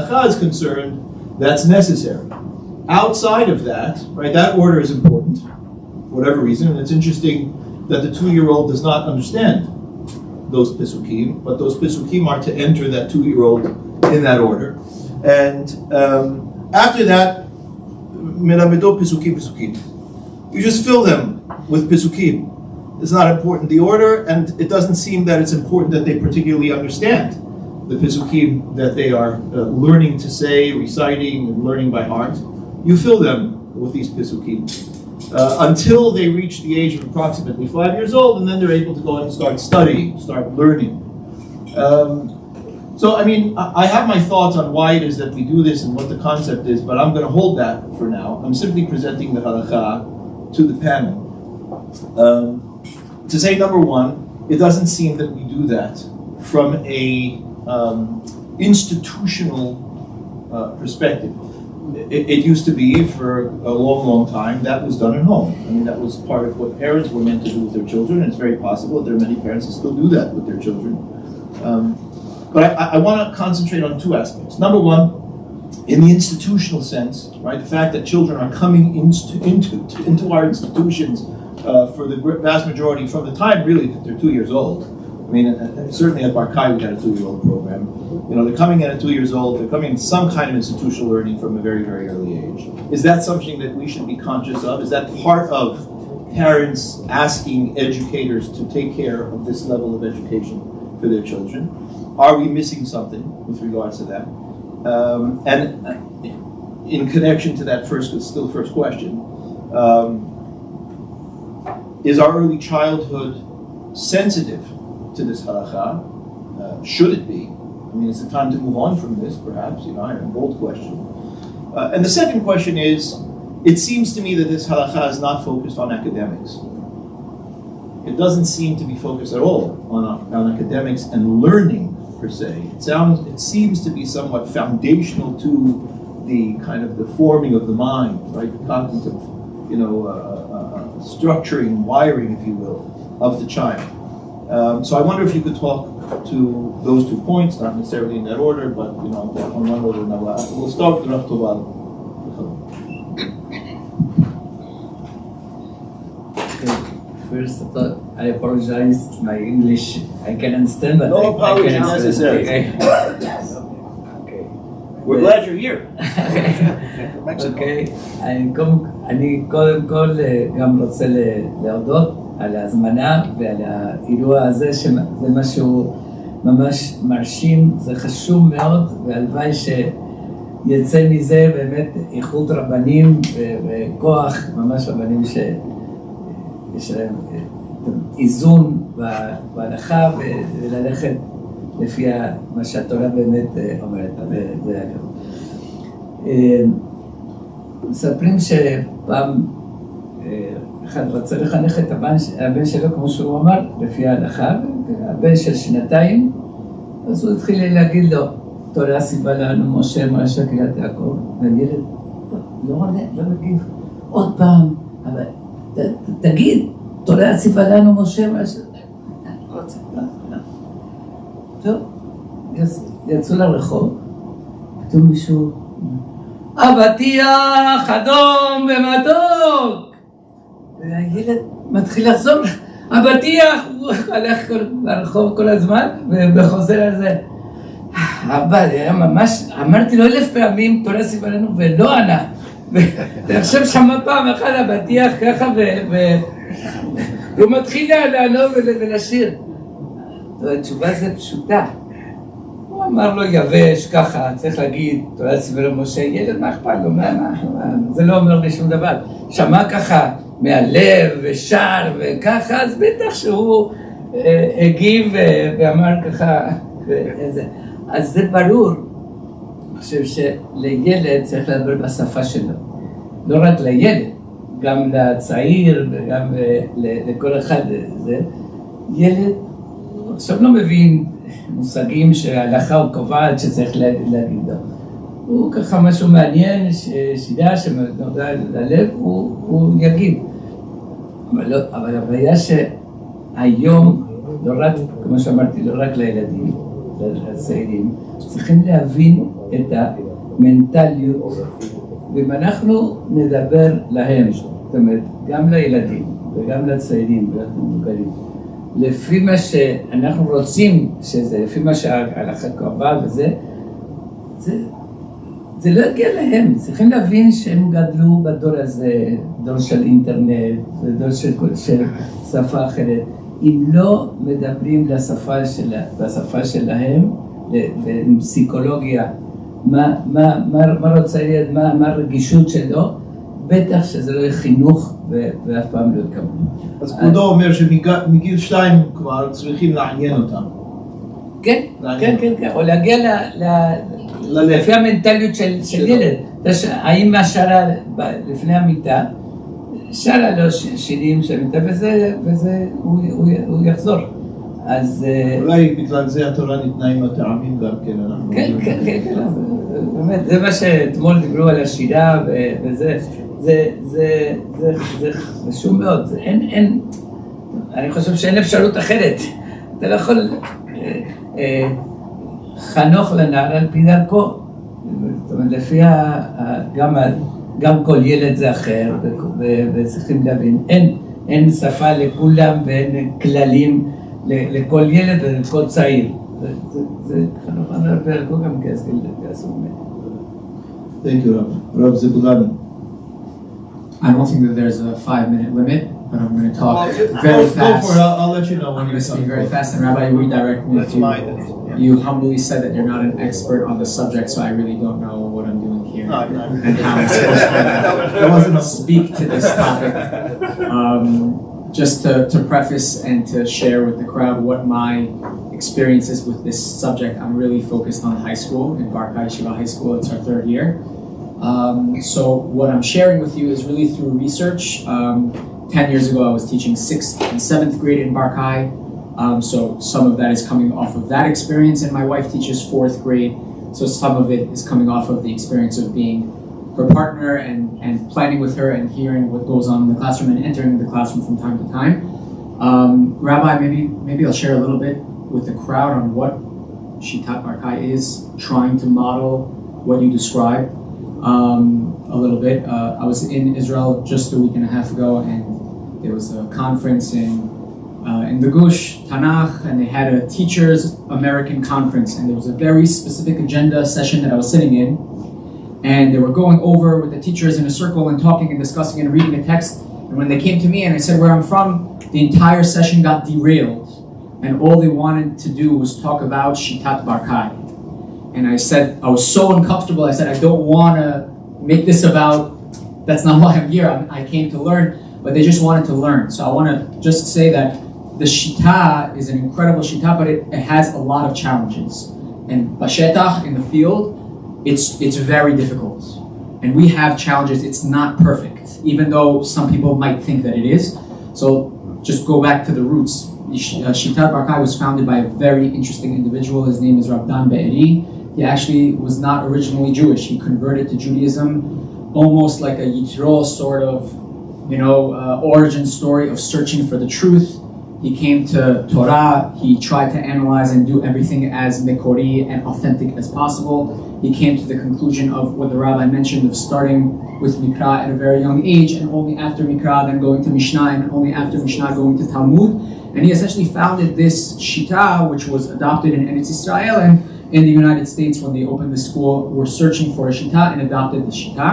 halacha is concerned, that's necessary. Outside of that, right, that order is important, for whatever reason, and it's interesting that the 2-year-old does not understand those pisukim, but those pisukim are to enter that 2-year-old in that order. And after that, melamedo pisukim. You just fill them with pisukim. It's not important the order, and it doesn't seem that it's important that they particularly understand the pisukim that they are learning to say, reciting, and learning by heart. You fill them with these pisukim until they reach the age of approximately 5 years old, and then they're able to go and start studying, start learning. So, I mean, I have my thoughts on why it is that we do this and what the concept is, but I'm going to hold that for now. I'm simply presenting the halakha to the panel. To say, number one, it doesn't seem that we do that from a institutional perspective. It used to be for a long, long time that was done at home. I mean, that was part of what parents were meant to do with their children, and it's very possible that there are many parents who still do that with their children. But I want to concentrate on two aspects. Number one, in the institutional sense, right, the fact that children are coming into our institutions for the vast majority from the time really that they're 2 years old. I mean, certainly at Barkai we had a 2-year-old program. You know, they're coming in at 2 years old, they're coming in some kind of institutional learning from a very, very early age. Is that something that we should be conscious of? Is that part of parents asking educators to take care of this level of education for their children? Are we missing something with regards to that? And in connection to that first question, is our early childhood sensitive to this halakha? Should it be? I mean, it's the time to move on from this, perhaps, you know, a bold question. And the second question is, it seems to me that this halakha is not focused on academics. It doesn't seem to be focused at all on academics and learning, per se. It seems to be somewhat foundational to the kind of the forming of the mind, right? The cognitive, you know, structuring, wiring, if you will, of the child. So I wonder if you could talk to those 2 points, not necessarily in that order, but you know, on one order or another. We'll start with Rav Tobal. First of all, I apologize. My English, I can understand, but no apology necessary. Okay. We're glad you're here. אוקיי, אני קודם כל גם רוצה להודות על ההזמנה ועל האירוע הזה, שזה משהו ממש מרשים, זה חשוב מאוד, והלוואי שיצא מזה באמת איכות רבנים וכוח, ממש רבנים שיש להם איזון בהלכה וללכת לפי מה שהתורה באמת אומרת, וזה אגב. מספרים שפעם אחד רצה לחנך את הבן שלו כמו שהוא אמר, לפי ההלכה, הבן של 2, אז הוא התחיל להגיד לו, תורה סיבה לנו משה משה קריית יעקב, והילד לא עונה, לא מגיב, עוד פעם, אבל תגיד, תורה סיבה לנו משה משה, טוב, יצאו לרחוב, פתאום מישהו, אבטיח אדום ומתוק, והילד מתחיל לחזור, אבטיח, הוא הלך לרחוב כל הזמן וחוזר על זה. אבא, זה היה ממש, אמרתי לו 1000 פעמים, תורה סיבה לנו ולא ענה. ועכשיו שמע פעם אחת אבטיח ככה והוא מתחיל לענות ולשיר. התשובה זה פשוטה. הוא אמר לו יבש ככה, צריך להגיד, תורה סיבה למשה, ילד מה אכפת לו, זה לא אומר לי שום דבר. שמע ככה מהלב ושר וככה, אז בטח שהוא הגיב ואמר ככה, אז זה ברור. אני חושב שלילד צריך לדבר בשפה שלו. לא רק לילד, גם לצעיר וגם לכל אחד. זה ילד עכשיו לא מבין מושגים שההלכה הוא קובעת שצריך להגיד לו. הוא ככה משהו מעניין, שידע שנודע ללב, הוא יגיד. אבל הבעיה שהיום, לא רק, כמו שאמרתי, לא רק לילדים, לצעירים, צריכים להבין את המנטליות, ואם אנחנו נדבר להם, זאת אומרת, גם לילדים וגם לצעירים ולמבוגרים, לפי מה שאנחנו רוצים שזה, לפי מה שההלכה קבעה וזה, זה לא יגיע להם. צריכים להבין שהם גדלו בדור הזה, דור של אינטרנט, דור של שפה אחרת. אם לא מדברים בשפה שלהם, ועם פסיכולוגיה, מה רוצה ילד, מה הרגישות שלו, בטח שזה לא יהיה חינוך ואף פעם לא יקבלו. אז כבודו אומר שמגיל 2 כבר צריכים לעניין אותם. כן, או להגיע לפי המנטליות של ילד. האמא שרה לפני המיטה, שרה לו שירים של המיטה, וזה הוא יחזור. אז אולי בגלל זה התורה ניתנה עם הטעמים גם כן. כן, באמת, זה מה שאתמול דיברו על השירה וזה, זה חשוב מאוד. אני חושב שאין אפשרות אחרת. אתה לא יכול חנוך לנער על פי דרכו. זאת אומרת, לפי גם כל ילד זה אחר, וצריכים להבין, אין שפה לכולם ואין כללים לכל ילד ולכל צעיר. זה חנוך לנער על פי דרכו גם כעסוק. Thank you, Rav Zaboulani. I don't think that there's a 5-minute limit, but I'm going to talk very fast. Go for it. I'll let you know. I'm going to speak very fast, and Rabbi, you redirect me. That's mine. Yeah. You humbly said that you're not an expert on the subject, so I really don't know what I'm doing here and how I'm supposed to speak to this topic. Just to preface and to share with the crowd what my experience is with this subject, I'm really focused on high school, in Barkai Yeshiva High School. It's our 3rd year. So what I'm sharing with you is really through research. 10 years ago, I was teaching 6th and 7th grade in Barkai. So some of that is coming off of that experience, and my wife teaches 4th grade. So some of it is coming off of the experience of being her partner and planning with her and hearing what goes on in the classroom and entering the classroom from time to time. Rabbi, maybe I'll share a little bit with the crowd on what Shitat Barkai is, trying to model what you described. A little bit. I was in Israel just a week and a half ago, and there was a conference in the Gush, Tanakh, and they had a teachers American conference, and there was a very specific agenda session that I was sitting in, and they were going over with the teachers in a circle and talking and discussing and reading a text, and when they came to me and I said where I'm from, the entire session got derailed, and all they wanted to do was talk about Shitat Barkai. And I said, I was so uncomfortable, I said, I don't want to make this about, that's not why I'm here, I came to learn, but they just wanted to learn. So I want to just say that the Shita is an incredible Shita, but it has a lot of challenges. And Bashetach, in the field, it's very difficult. And we have challenges, it's not perfect, even though some people might think that it is. So just go back to the roots. Shitat Barkai was founded by a very interesting individual. His name is Rav Dan Be'eri. He actually was not originally Jewish. He converted to Judaism almost like a Yitro sort of, origin story of searching for the truth. He came to Torah. He tried to analyze and do everything as Mekori and authentic as possible. He came to the conclusion of what the rabbi mentioned of starting with Mikra at a very young age, and only after Mikra then going to Mishnah, and only after Mishnah going to Talmud. And he essentially founded this Shita, which was adopted in Eretz Israel, and in the United States, when they opened the school, were searching for a Shita and adopted the Shita.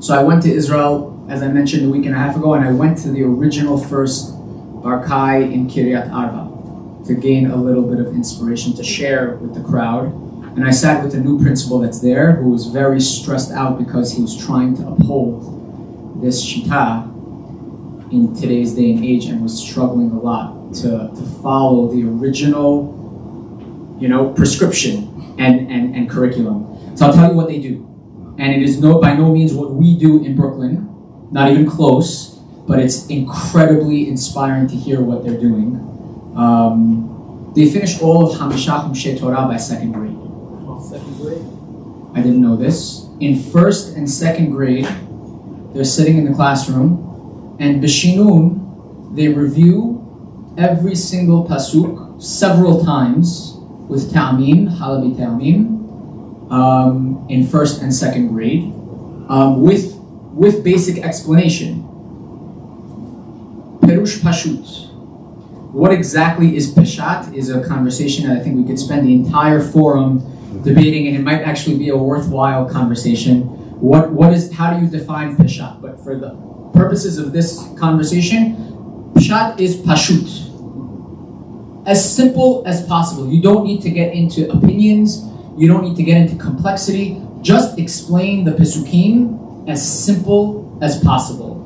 So I went to Israel, as I mentioned a week and a half ago, and I went to the original first Barkai in Kiryat Arba to gain a little bit of inspiration to share with the crowd. And I sat with a new principal that's there who was very stressed out because he was trying to uphold this Shita in today's day and age and was struggling a lot to follow the original prescription and curriculum. So I'll tell you what they do. And it is by no means what we do in Brooklyn, not even close, but it's incredibly inspiring to hear what they're doing. They finished all of Hamishah Chumshei Torah by 2nd grade. 2nd grade? I didn't know this. In 1st and 2nd grade, they're sitting in the classroom, and Bishinun, they review every single pasuk several times with ta'amim, halabi ta'amim, in first and second grade, with basic explanation. Perush Pashut. What exactly is Peshat is a conversation that I think we could spend the entire forum debating, and it might actually be a worthwhile conversation. How do you define Peshat? But for the purposes of this conversation, Peshat is Pashut. As simple as possible. You don't need to get into opinions. You don't need to get into complexity. Just explain the Pesukim as simple as possible.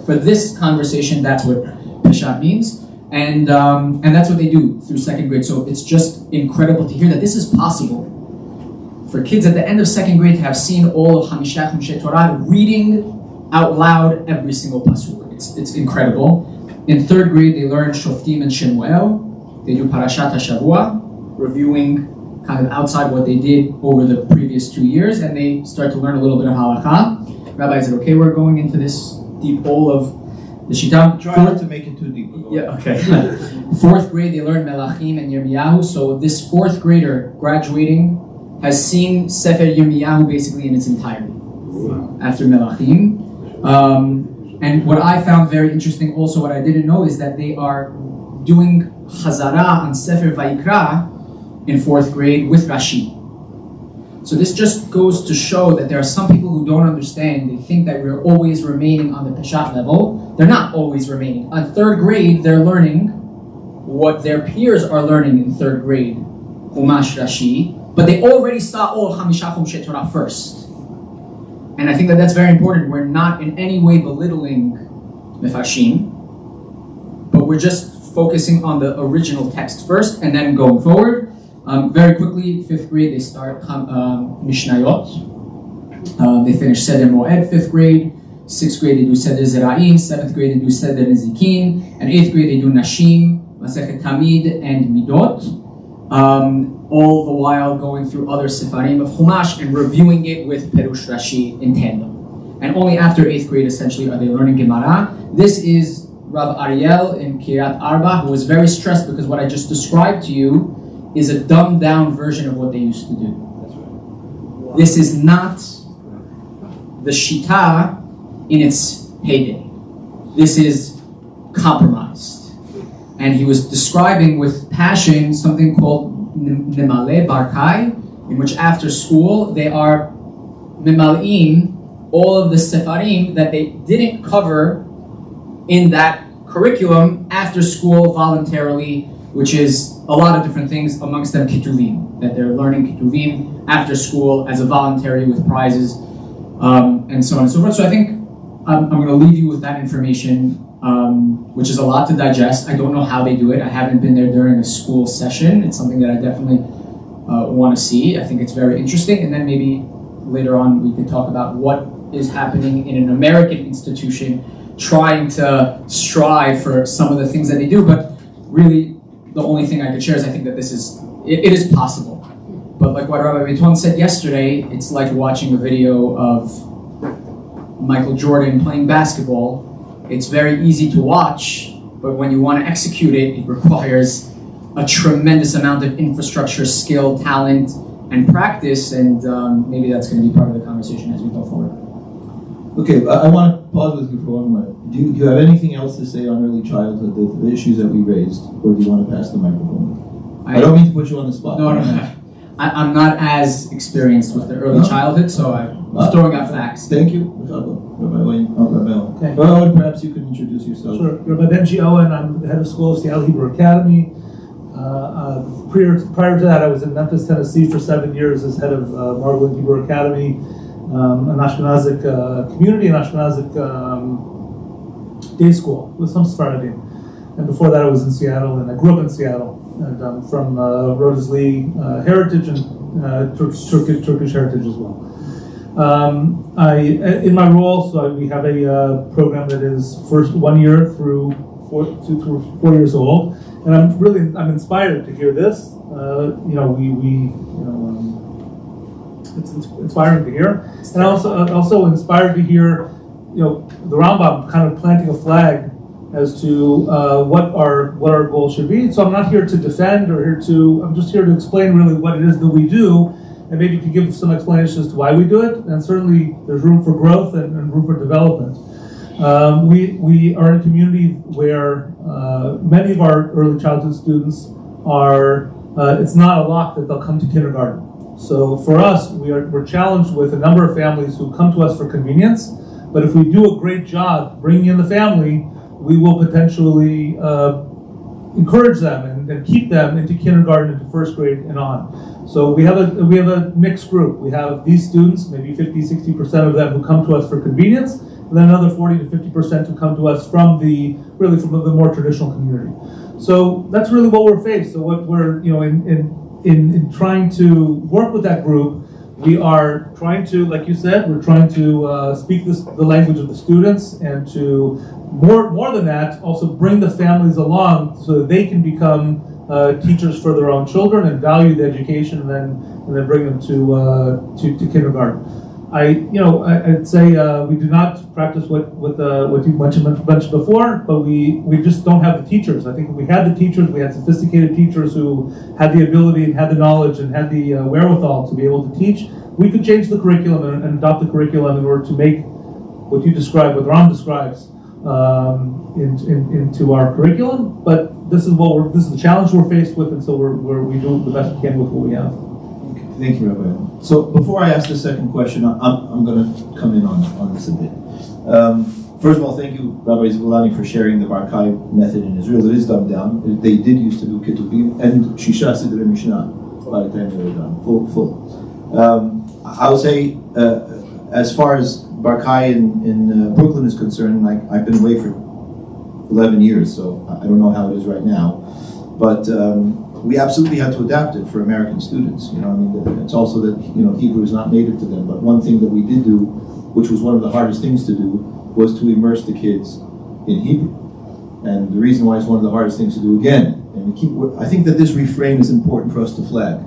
For this conversation, that's what Peshat means. And that's what they do through second grade. So it's just incredible to hear that this is possible. For kids at the end of second grade to have seen all of Hamishah Chumshei Torah reading out loud every single pasuk. It's incredible. In third grade, they learn Shoftim and Shemuel. They do Parashat HaShavua, reviewing kind of outside what they did over the previous 2 years, and they start to learn a little bit of Halakha. Rabbi, is it okay we're going into this deep hole of the Shita? Try not to make it too deep. Yeah, okay. Fourth grade, they learn Melachim and Yirmiyahu. So this fourth grader graduating has seen Sefer Yirmiyahu basically in its entirety after Melachim. And what I found very interesting also, what I didn't know, is that they are doing Chazara on Sefer Vayikra in fourth grade with Rashi. So this just goes to show that there are some people who don't understand. They think that we're always remaining on the Peshat level. They're not always remaining. On third grade, they're learning what their peers are learning in third grade, Chumash Rashi, but they already saw all Hamishah Chumshei Torah first. And I think that that's very important. We're not in any way belittling Mefarshim, but we're just focusing on the original text first and then going forward. Very quickly, fifth grade, they start Mishnayot. They finish Seder Moed, fifth grade. Sixth grade, they do Seder Zera'im. Seventh grade, they do Seder Nezikin. And eighth grade, they do Nashim, Masechet Tamid, and Midot. All the while going through other Sefarim of Chumash and reviewing it with Perush Rashi in tandem. And only after eighth grade, essentially, are they learning Gemara. This is Rav Ariel in Kiryat Arba, who was very stressed because what I just described to you is a dumbed down version of what they used to do. That's right. This is not the Shita in its heyday. This is compromised. And he was describing with passion something called Nemale Barkai, in which after school they are Mimal'im all of the Sefarim that they didn't cover in that curriculum after school voluntarily, which is a lot of different things, amongst them Ketuvim, that they're learning Ketuvim after school as a voluntary with prizes, and so on and so forth. So I think I'm going to leave you with that information, which is a lot to digest. I don't know how they do it. I haven't been there during a school session. It's something that I definitely want to see. I think it's very interesting. And then maybe later on we could talk about what is happening in an American institution trying to strive for some of the things that they do. But really, the only thing I could share is I think that it is possible. But like what Rabbi Beton said yesterday, it's like watching a video of Michael Jordan playing basketball. It's very easy to watch, but when you want to execute it, it requires a tremendous amount of infrastructure, skill, talent, and practice, and maybe that's going to be part of the conversation as we go forward. Okay, I want to pause with you for one minute. Do you have anything else to say on early childhood, the issues that we raised, or do you want to pass the microphone? I don't mean to put you on the spot. No. I'm not as experienced with the early childhood, so I'm throwing out facts. Thank you. Rabbi Owen. Okay. Rabbi Owen, perhaps you can introduce yourself. Sure. Rabbi Benjy Owen, I'm the head of school of Seattle Hebrew Academy. Prior to that, I was in Memphis, Tennessee for 7 years as head of Margolin Hebrew Academy, an Ashkenazic community, an Ashkenazic day school with some Sephardi. And before that, I was in Seattle, and I grew up in Seattle. And I'm from Rhodesley heritage and Turkish heritage as well. In my role, we have a program that is first 1 year through 4 years old, and I'm inspired to hear this. It's inspiring to hear, and also inspired to hear, the Rambam kind of planting a flag as to what our goals should be. So I'm not here to defend I'm just here to explain really what it is that we do and maybe to give some explanation as to why we do it. And certainly there's room for growth and room for development. We are in a community where many of our early childhood students are, it's not a lock that they'll come to kindergarten. So for us, we're challenged with a number of families who come to us for convenience, but if we do a great job bringing in the family, we will potentially encourage them and keep them into kindergarten, into first grade and on. So we have a mixed group. We have these students, maybe 50-60% of them who come to us for convenience, and then another 40 to 50% who come to us from the more traditional community. So that's really what we're faced. So what we're, in trying to work with that group, we are trying to, like you said, we're trying to speak the language of the students, and to more than that, also bring the families along so that they can become teachers for their own children and value the education, and then bring them to kindergarten. I'd say we do not practice what you mentioned before, but we just don't have the teachers. I think if we had the teachers, we had sophisticated teachers who had the ability and had the knowledge and had the wherewithal to be able to teach, we could change the curriculum and adopt the curriculum in order to make what you described, what Ram describes, into our curriculum. But this is the challenge we're faced with, and so we do the best we can with what we have. Thank you, Rabbi. So before I ask the second question, I'm going to come in on this a bit. First of all, thank you, Rabbi Zaboulani, for sharing the Barkai method in Israel. It is dumbed down. They did used to do Ketubim and Shisha Sidrei Mishnah by the time they were done, full. I would say, as far as Barkai in Brooklyn is concerned, I've been away for 11 years, so I don't know how it is right now. But we absolutely had to adapt it for American students. It's also that Hebrew is not native to them. But one thing that we did do, which was one of the hardest things to do, was to immerse the kids in Hebrew. And the reason why it's one of the hardest things to do, again, and I think that this refrain is important for us to flag: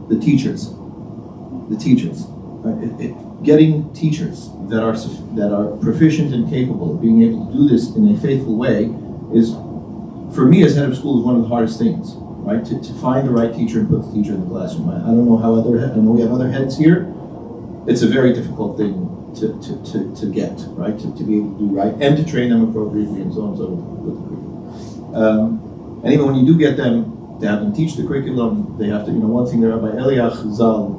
the teachers. Right? Getting teachers that are proficient and capable of being able to do this in a faithful way is, for me as head of school, is one of the hardest things. Right, to find the right teacher and put the teacher in the classroom. I don't know how I know we have other heads here. It's a very difficult thing to get, right, to be able to do right, and to train them appropriately, and so on and so forth. And even when you do get them, to have them teach the curriculum, they have to, one thing that Rabbi Eliach Zal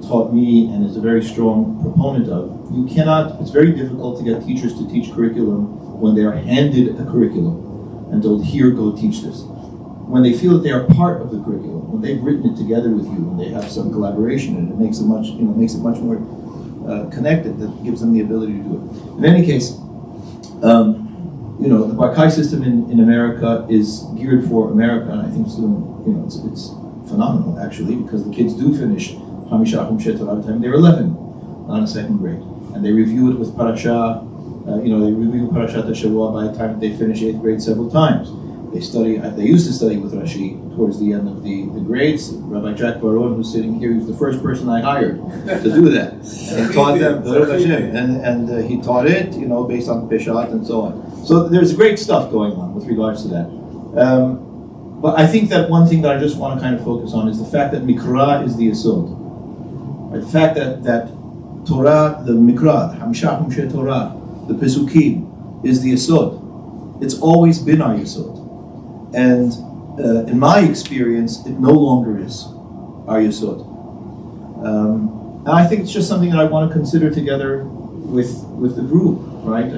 taught me, and is a very strong proponent of, it's very difficult to get teachers to teach curriculum when they are handed a curriculum and told, here, go teach this. When they feel that they are part of the curriculum, when they've written it together with you, and they have some collaboration, and it makes it much more connected, that gives them the ability to do it. In any case, the Barkai system in America is geared for America, and I think it's doing, it's phenomenal actually, because the kids do finish Hamisha Humshet by the time they're 11, not in second grade, and they review it with Parasha. They review Parashat Shavua by the time that they finish 8th grade several times. They used to study with Rashi towards the end of the grades. Rabbi Jack Baron, who's sitting here, he was the first person I hired to do that. And taught them, and he taught it, based on Peshat and so on. So there's great stuff going on with regards to that. But I think that one thing that I just want to kind of focus on is the fact that Mikra is the Yesod. Right? The fact that Torah, the Mikra, Hamishah Humshe Torah, the Pesukim, is the Yesod. It's always been our Yesod. And in my experience, it no longer is our Yesod. And I think it's just something that I want to consider together with the group, right?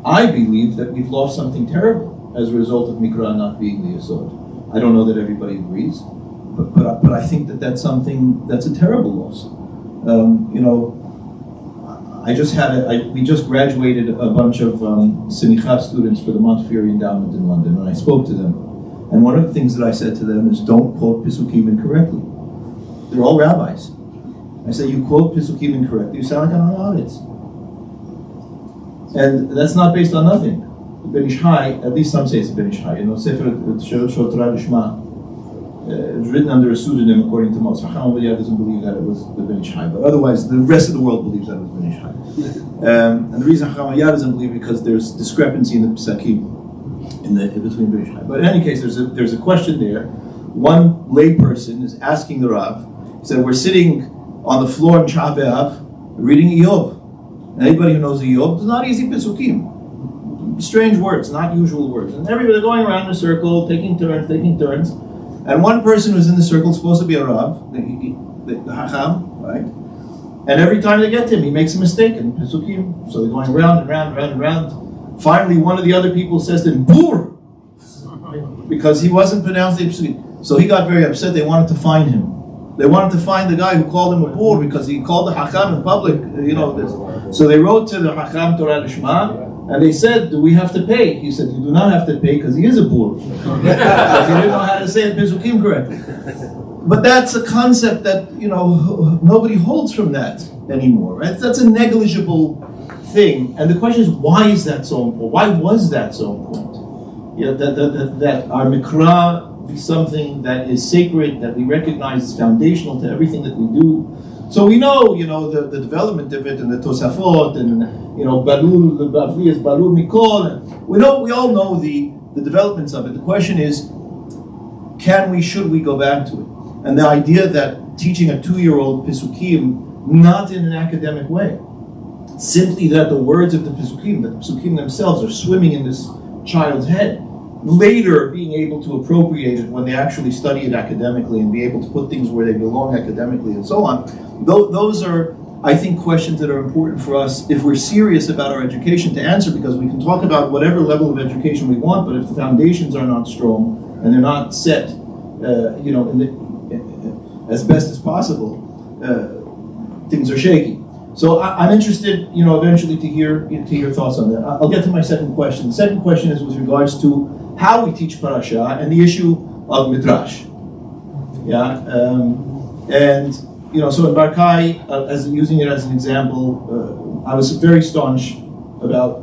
I believe that we've lost something terrible as a result of Mikra not being the Yesod. I don't know that everybody agrees, but I think that's a terrible loss. We just graduated a bunch of Sinicha students for the Montefiore Endowment in London, and I spoke to them. And one of the things that I said to them is, don't quote Pesukim incorrectly. They're all rabbis. I say, you quote Pesukim incorrectly, you sound like an Haaretz. And that's not based on nothing. The Ben Ish Hai, at least some say it's Ben Ish Hai, Sefer Shotra Lishma, it's written under a pseudonym according to most. Chacham Ovadia doesn't believe that it was the Ben Ish Hai, but otherwise the rest of the world believes that it was Ben Ish Hai. And the reason Chacham Ovadia doesn't believe it because there's discrepancy in the Pesakim in between Ben Ish Hai. But in any case, there's a question there one layperson is asking the Rav, he said, we're sitting on the floor in Shah B'Av reading Eyob. Anybody who knows Eyob, it's not easy Pesukim. Strange words, not usual words. And everybody going around in a circle, taking turns. And one person who's in the circle is supposed to be a Rav, the Hacham, right? And every time they get to him, he makes a mistake in Pesukim. So they're going round and round and round. Finally, one of the other people says to him, Bur! Because he wasn't pronouncing Pesukim. So he got very upset. They wanted to fine him. They wanted to find the guy who called him a Bur because he called the Hacham in public, This. So they wrote to the Hacham Torah Lishma, and they said, do we have to pay? He said, you do not have to pay because he is a Bur. Because he didn't know how to say it Pesukim correctly. But that's a concept that, nobody holds from that anymore, right? That's a negligible thing. And the question is, why is that so important? Why was that so important? That our Mikra be something that is sacred, that we recognize is foundational to everything that we do. So we know, the development of it, and the Tosafot, and Balul, the Bavli is Balul Mikol. We all know the developments of it. The question is, should we go back to it? And the idea that teaching a 2-year-old Pesukim, not in an academic way, simply that the words of the Pesukim themselves are swimming in this child's head, later being able to appropriate it when they actually study it academically and be able to put things where they belong academically and so on. Those are, I think, questions that are important for us if we're serious about our education to answer, because we can talk about whatever level of education we want, but if the foundations are not strong and they're not set, as best as possible, things are shaky. So I'm interested, eventually to hear your thoughts on that. I'll get to my second question. The second question is with regards to how we teach parasha and the issue of midrash. So in Barkai, as using it as an example, I was very staunch about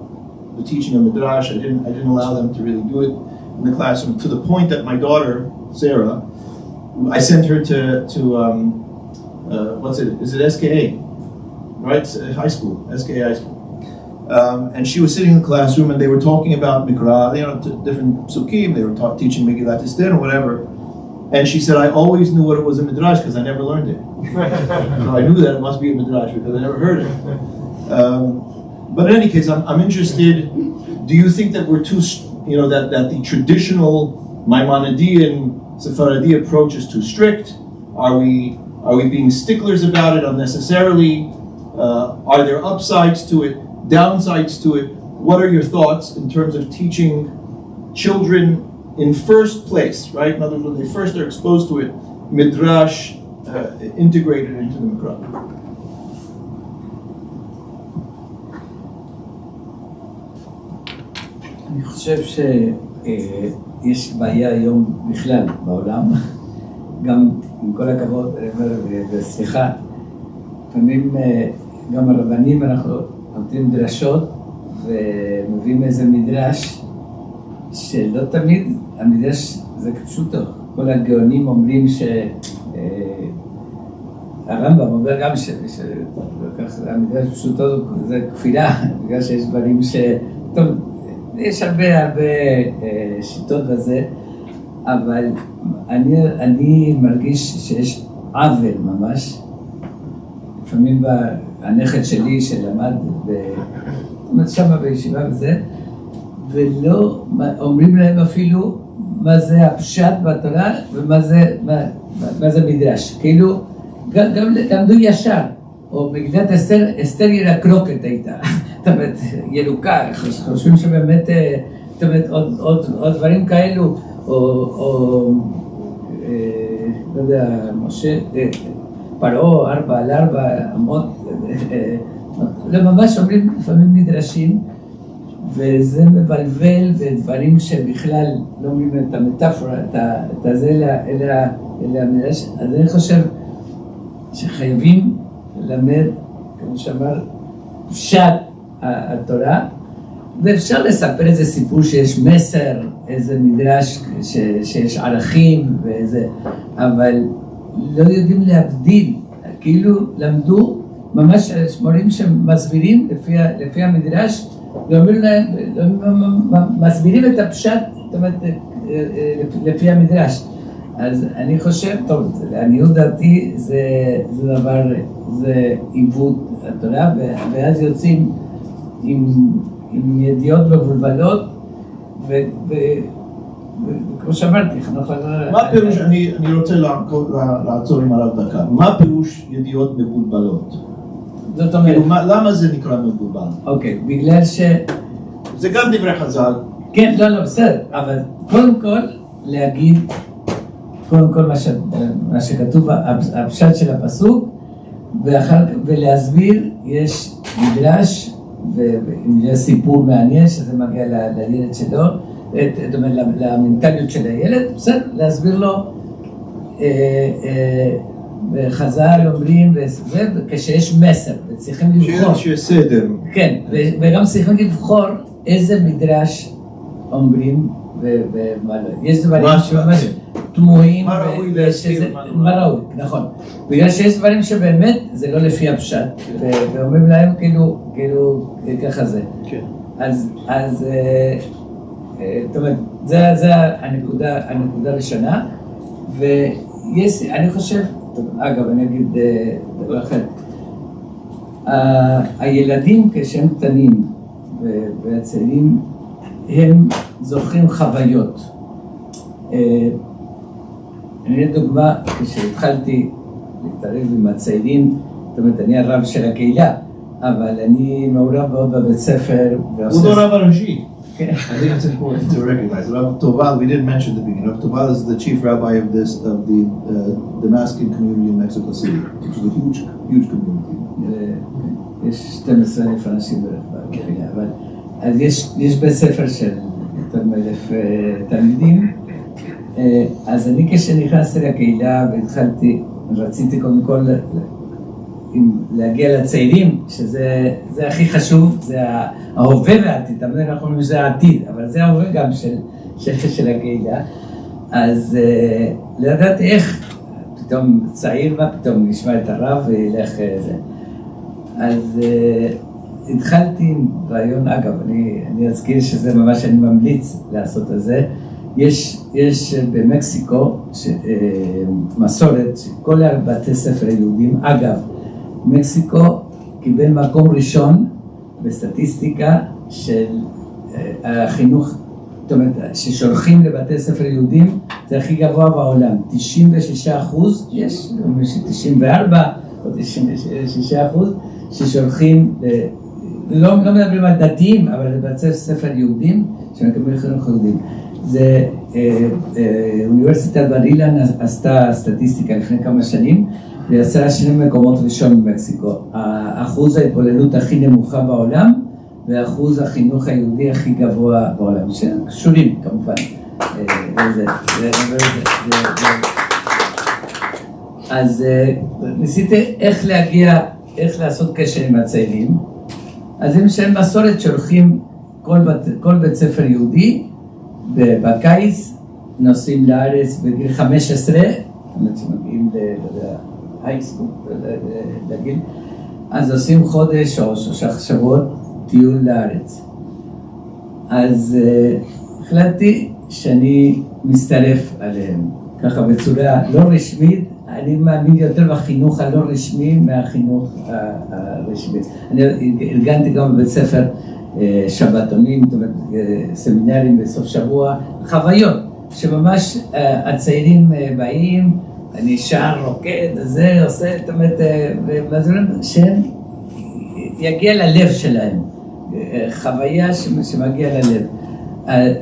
the teaching of midrash. I didn't allow them to really do it in the classroom, to the point that my daughter Sarah, I sent her to what's it? Is it SKA? Right, high school, SKA high school. And she was sitting in the classroom, and they were talking about Mikra, different psukim. They were teaching Megillat Esther or whatever. And she said, I always knew what it was a midrash because I never learned it. So I knew that it must be a midrash because I never heard it. But in any case, I'm interested. Do you think that we're too, that the traditional Maimonidean Sephardi approach is too strict? Are we being sticklers about it unnecessarily? Are there upsides to it, downsides to it? What are your thoughts in terms of teaching children in first place, right? In other words, when they first are exposed to it, midrash integrated into the Mikra? אני חושב שיש בעיה היום בכלל בעולם, גם עם כל הכבוד, וסליחה, לפעמים גם הרבנים אנחנו נותנים דרשות ומביאים איזה מדרש שלא תמיד, המדרש זה פשוטו. כל הגאונים אומרים הרמב"ם אומר גם שהמדרש פשוטו זה כפירה, בגלל שיש דברים טוב, יש הרבה שיטות בזה, אבל אני מרגיש שיש עוול ממש. לפעמים הנכד שלי שלמד שם בישיבה וזה, ולא אומרים להם אפילו מה זה הפשט בתורה ומה זה מדרש. כאילו, גם למדו ישר, או מגילת אסתר ירקרוקת הייתה. זאת אומרת, ילוקה, חושבים שבאמת, זאת אומרת, עוד דברים כאלו, או לא יודע, משה, פרעה, 4 על 4 אמות, ממש אומרים לפעמים מדרשים, וזה מבלבל ודברים שבכלל לא אומרים את המטאפורה, את זה, אלא המדרש. אז אני חושב שחייבים ללמד, כמו שאמר, פשט התורה, ואפשר לספר איזה סיפור שיש מסר, איזה מדרש שיש ערכים ואיזה, אבל לא יודעים להבדיל, כאילו למדו ממש מורים שמסבירים לפי המדרש, ואומרים להם, מסבירים את הפשט, זאת אומרת, לפי המדרש. אז אני חושב, טוב, לעניות דעתי זה דבר, זה עיוות התורה, ואז יוצאים עם ידיעות מבולבלות, וכמו שאמרתי, חנוך... מה פירוש, אני רוצה לעצור עם הרב דקה, מה פירוש ידיעות מבולבלות? זאת אומרת... למה זה נקרא מבולבל? אוקיי, בגלל ש... זה גם דברי חז"ל. כן, לא, בסדר, אבל קודם כל להגיד, קודם כל מה שכתוב, הפשט של הפסוק, ולהסביר, יש מדרש, ואם יש סיפור מעניין שזה מגיע לילד שלו, זאת אומרת, למנטליות של הילד, בסדר, להסביר לו, חז"ל אומרים, וכשיש מסר, וצריכים לבחור. שיש סדר. כן, וגם צריכים לבחור איזה מדרש אומרים, ומה לא. יש דברים שממש תמוהים, מה ראוי להסביר, מה ראוי, נכון. בגלל שיש דברים שבאמת זה לא לפי הפשט, ואומרים להם כאילו ככה זה. כן. אז זאת אומרת, זה הנקודה הראשונה, ויש, אני חושב, אגב, אני אגיד דבר אחר, הילדים כשהם קטנים והצעירים, הם זוכרים חוויות. אני לדוגמה, כשהתחלתי להתערב עם הצעירים, זאת אומרת, אני הרב של הקהילה, אבל אני מעורב מאוד בבית ספר. הוא לא רב הראשי. כן. I think it's important to recognize. Rav Tobal, we didn't mention the beginning. Rav Tobal is the chief rabbi of the Damascus community in Mexico City, which is a huge community. יש 12,000 אנשים בקהילה, אבל אז יש בית ספר של יותר מ1,000 תלמידים, אז אני כשנכנסתי לקהילה והתחלתי, רציתי קודם כל להגיע לצעירים, שזה הכי חשוב, זה ההווה והעתיד, תמיד אנחנו אומרים שזה העתיד, אבל זה ההווה גם של הקהילה, אז לא ידעתי איך, פתאום צעיר בה, פתאום נשמע את הרב וילך זה. אז התחלתי עם רעיון, אגב, אני אזכיר שזה ממש אני ממליץ לעשות את זה. יש במקסיקו מסורת שכל בתי ספר היהודים, אגב, מקסיקו קיבל מקום ראשון בסטטיסטיקה של החינוך, זאת אומרת, ששולחים לבתי ספר יהודים, זה הכי גבוה בעולם, 96%, יש 94 או 96%, ששולחים, לא מדברים על דתיים, אבל לבתי ספר יהודים, שמקבלים חינוך יהודים. זה, אוניברסיטת בר אילן עשתה סטטיסטיקה לפני כמה שנים, ויצאה 2 מקומות ראשון במקסיקו. אחוז ההתבוללות הכי נמוכה בעולם, ואחוז החינוך היהודי הכי גבוה בעולם, שקשורים כמובן. אז ניסיתי איך לעשות קשר עם הצעירים. אז הם שהם מסורת שהולכים כל בית ספר יהודי, בקיץ נוסעים לארץ בגיל 15, זאת אומרת שמגיעים להייסקול, לגיל, אז עושים חודש או 3 שבועות טיול לארץ. אז החלטתי שאני מצטרף עליהם, ככה בצורה לא רשמית, אני מאמין יותר בחינוך הלא רשמי מהחינוך הרשמי. אני ארגנתי גם בבית ספר שבתונים, זאת אומרת, סמינרים בסוף שבוע, חוויות, שממש הצעירים באים, אני שר, רוקד, זה עושה, זאת אומרת, שהם יגיע ללב שלהם, חוויה שמגיע ללב.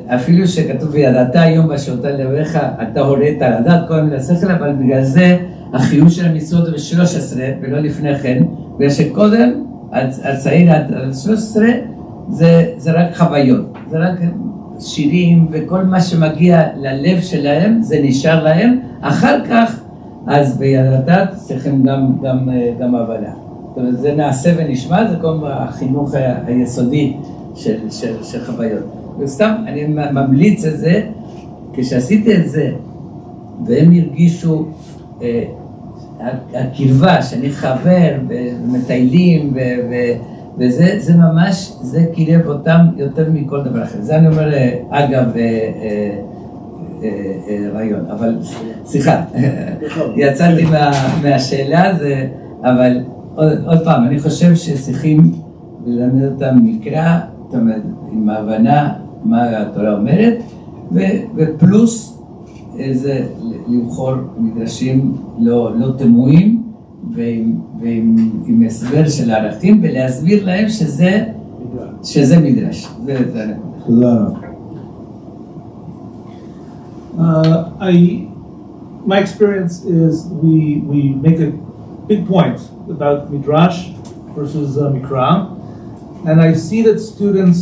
אפילו שכתוב וידעת היום בשעות לבך, אתה הורית על הדת קודם לשכל, אבל בגלל זה החיוב של המצוות הוא ב-13 ולא לפני כן, בגלל שקודם הצעיר עד 13 זה רק חוויות, זה רק שירים וכל מה שמגיע ללב שלהם זה נשאר להם, אחר כך אז בידעת צריכים גם הבנה. זאת אומרת, זה נעשה ונשמע, זה כל החינוך היסודי של חוויות. וסתם אני ממליץ את זה, כשעשיתי את זה והם הרגישו הקרבה שאני חבר ומטיילים וזה זה ממש, זה קירב אותם יותר מכל דבר אחר. זה אני אומר, אגב, רעיון, אבל סליחה, יצאתי מהשאלה, אבל עוד פעם, אני חושב שצריכים ללמד אותם מקרא, זאת אומרת, עם ההבנה מה התורה אומרת, ופלוס איזה לבחור מדרשים לא תמוהים, ועם הסבר של הערכים, ולהסביר להם שזה מדרש. תודה רבה. My experience is we make a big point about Midrash versus Mikra, and I see that students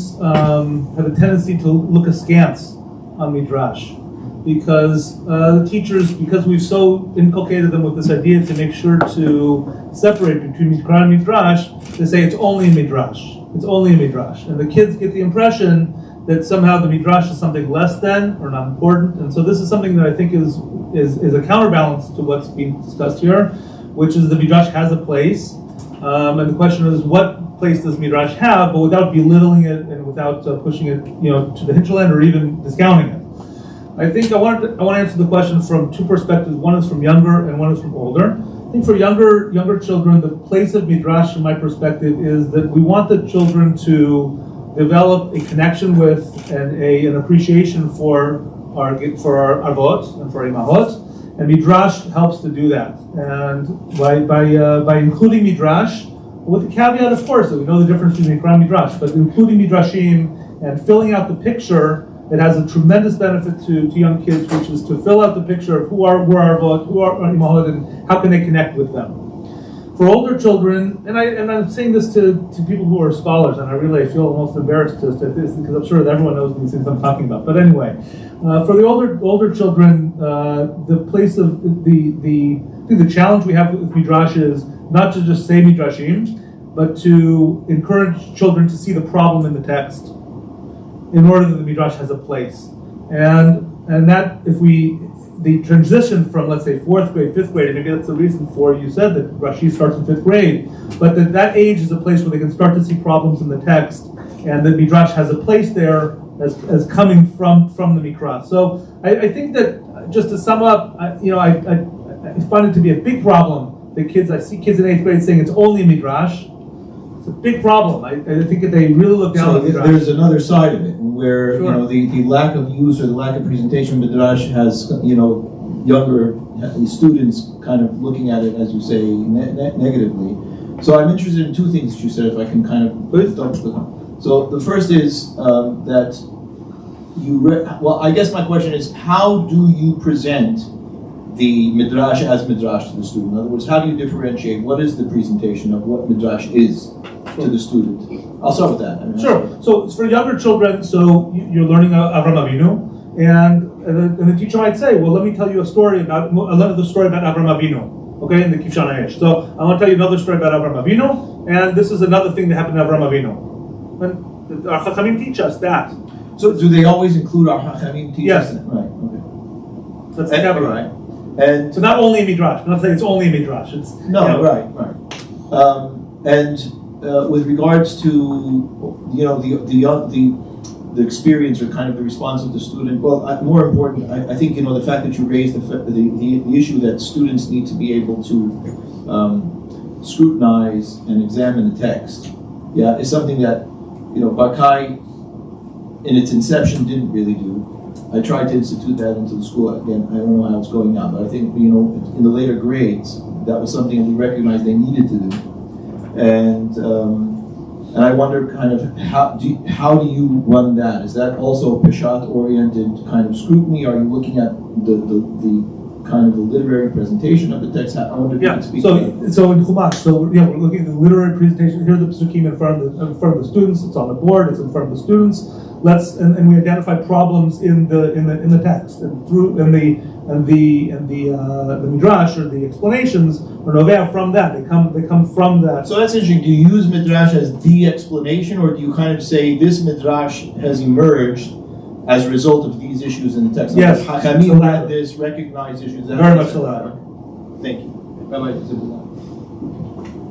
have a tendency to look askance on Midrash because the teachers, because we've so inculcated them with this idea to make sure to separate between Mikra and Midrash, they say it's only a Midrash. It's only a Midrash. And the kids get the impression that somehow the Midrash is something less than or not important. And so this is something that I think is a counterbalance to what's being discussed here, which is the Midrash has a place. And the question is, what place does Midrash have, but without belittling it and without pushing it, to the hinterland or even discounting it. I think I want to answer the question from two perspectives. One is from younger and one is from older. I think for younger children, the place of Midrash, from my perspective, is that we want the children to develop a connection with and an appreciation for our avot and for imahot, and Midrash helps to do that. And by including Midrash, with the caveat, of course, that we know the difference between Mikra and Midrash, but including Midrashim and filling out the picture, it has a tremendous benefit to young kids, which is to fill out the picture of who are avot, who are imahot, and how can they connect with them. For older children, and I'm saying this to people who are scholars, and I feel almost embarrassed to say this because I'm sure that everyone knows these things I'm talking about. But anyway, for the older children, the place of I think the challenge we have with Midrash is not to just say Midrashim, but to encourage children to see the problem in the text, in order that the Midrash has a place, and that the transition from, let's say, 4th grade, 5th grade, and maybe that's the reason for you said that Rashi starts in 5th grade, but that age is a place where they can start to see problems in the text, and that Midrash has a place there as coming from the Mikra. So I think that, just to sum up, I find it to be a big problem that I see kids in 8th grade saying it's only Midrash. It's a big problem. I think that they really look down on Midrash. There's another side of it, where sure. The lack of use or the lack of presentation of Midrash has younger students kind of looking at it, as you say, negatively. So I'm interested in two things that you said, if I can kind of start with them. So the first is that I guess my question is, how do you present the Midrash as Midrash to the student? In other words, how do you differentiate what is the presentation of what Midrash is to the student? I'll start with that. Sure. So it's for younger children, so you're learning Avram Avinu, and the teacher might say, well, let me tell you another story about Avram Avinu, okay, in the Kivshan Hayesh. So I want to tell you another story about Avram Avinu, and this is another thing that happened to Avram Avinu. And our Chachamim teach us that. So do they always include our Chachamim teachers? Yes. Right, okay. That's the caveat. Right. And so not only Midrash. I'm not saying it's only Midrash. It's right. And with regards to the experience or kind of the response of the student, well, more important, I think the fact that you raised the issue that students need to be able to scrutinize and examine the text, is something that Barkai in its inception didn't really do. I tried to institute that into the school. Again, I don't know how it's going now, but I think, in the later grades, that was something that we recognized they needed to do. And I wonder kind of how do you run that? Is that also Peshat-oriented kind of scrutiny? Are you looking at the kind of the literary presentation of the text? I wonder if you could speak to that. So in Chumash, we're looking at the literary presentation. Here are the Pesukim in front of the students. It's on the board. It's in front of the students. And we identify problems in the text, and through the midrash or the explanations or novea from that. They come from that. So that's interesting. Do you use midrash as the explanation, or do you kind of say this midrash has emerged as a result of these issues in the text? Yes. Chachamim had this, recognized issues. Very much the latter. Thank you. Rabbi Zaboulani.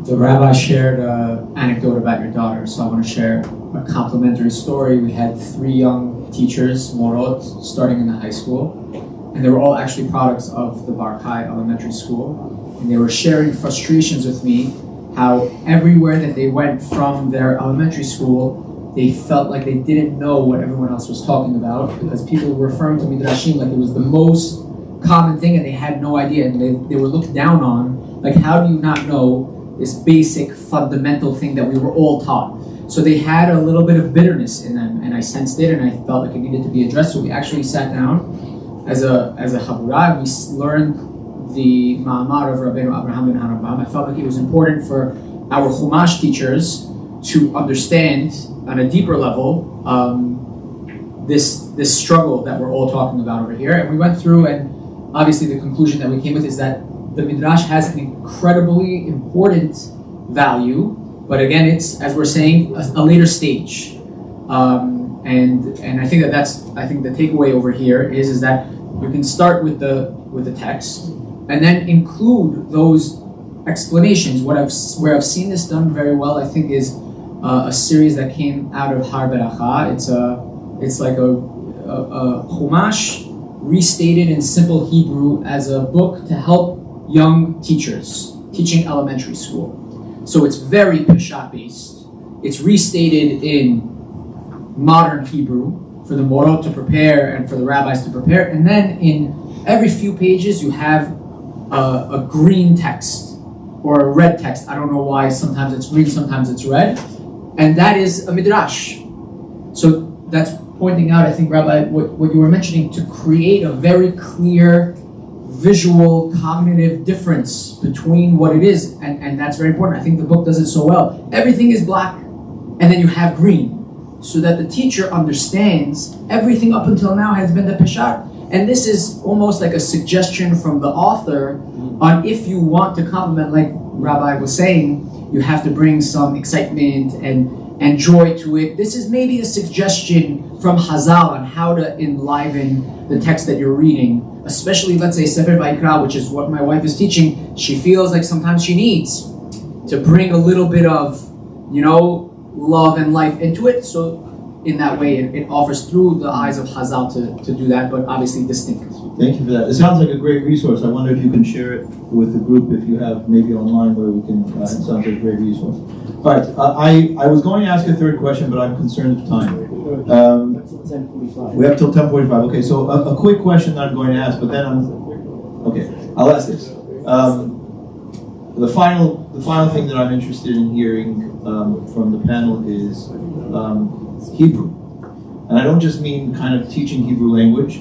The rabbi shared an anecdote about your daughter, so I want to share a complimentary story. We had 3 young teachers, morot, starting in the high school. And they were all actually products of the Barkai Elementary School. And they were sharing frustrations with me how everywhere that they went from their elementary school, they felt like they didn't know what everyone else was talking about, because people were referring to Midrashim like it was the most common thing and they had no idea, and they were looked down on. Like, how do you not know this basic fundamental thing that we were all taught? So they had a little bit of bitterness in them, and I sensed it, and I felt like it needed to be addressed. So we actually sat down as a Chabura, and we learned the Ma'amar of Rabbeinu Abraham ben Harambam. I felt like it was important for our Chumash teachers to understand on a deeper level this struggle that we're all talking about over here. And we went through, and obviously the conclusion that we came with is that the Midrash has an incredibly important value, but again, it's, as we're saying, a later stage. And I think I think the takeaway over here is that you can start with the text and then include those explanations. Where I've seen this done very well, I think, is a series that came out of Har Beracha. It's like a Chumash restated in simple Hebrew as a book to help young teachers teaching elementary school. So it's very Peshat based. It's restated in modern Hebrew for the morot to prepare and for the rabbis to prepare. And then in every few pages you have a green text or a red text. I don't know why. Sometimes it's green, sometimes it's red. And that is a midrash. So that's pointing out, I think, Rabbi, what you were mentioning, to create a very clear visual cognitive difference between what it is, and that's very important. I think the book does it so well. Everything is black, and then you have green, so that the teacher understands everything up until now has been the peshat. And this is almost like a suggestion from the author on, if you want to complement, like Rabbi was saying, you have to bring some excitement and joy to it. This is maybe a suggestion from Hazal on how to enliven the text that you're reading, especially, let's say, Sefer Vayikra, which is what my wife is teaching. She feels like sometimes she needs to bring a little bit of, love and life into it. So in that way, it offers through the eyes of Hazal to do that, but obviously distinct. Thank you for that. It sounds like a great resource. I wonder if you can share it with the group, if you have maybe online where we can, it sounds like a great resource. All right, I was going to ask a third question, but I'm concerned of time. We have till 10:45. Okay, so a quick question that I'm going to ask, but then I'll ask this. The final thing that I'm interested in hearing from the panel is Hebrew. And I don't just mean kind of teaching Hebrew language,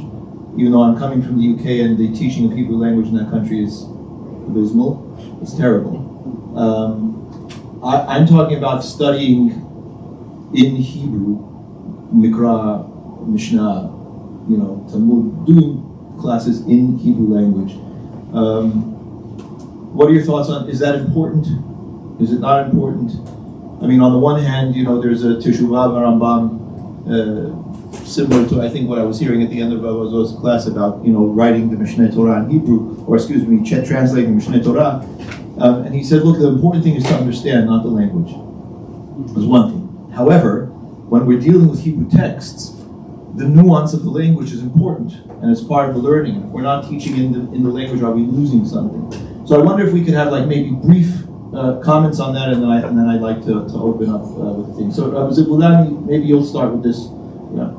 even though I'm coming from the UK and the teaching of Hebrew language in that country is abysmal. It's terrible. I'm talking about studying in Hebrew, Mikra, Mishnah, Talmud, doing classes in Hebrew language. What are your thoughts on, is that important? Is it not important? I mean, on the one hand, there's a Teshuvah Rambam, similar to, I think, what I was hearing at the end of Avazo's class about, writing the Mishneh Torah in Hebrew, or translating the Mishneh Torah. And he said, look, the important thing is to understand, not the language. That's one thing. However, when we're dealing with Hebrew texts, the nuance of the language is important, and it's part of the learning. If we're not teaching in the language, are we losing something? So I wonder if we could have maybe brief comments on that, and then I'd like to open up with the thing. So Zaboulani, maybe you'll start with this. Yeah.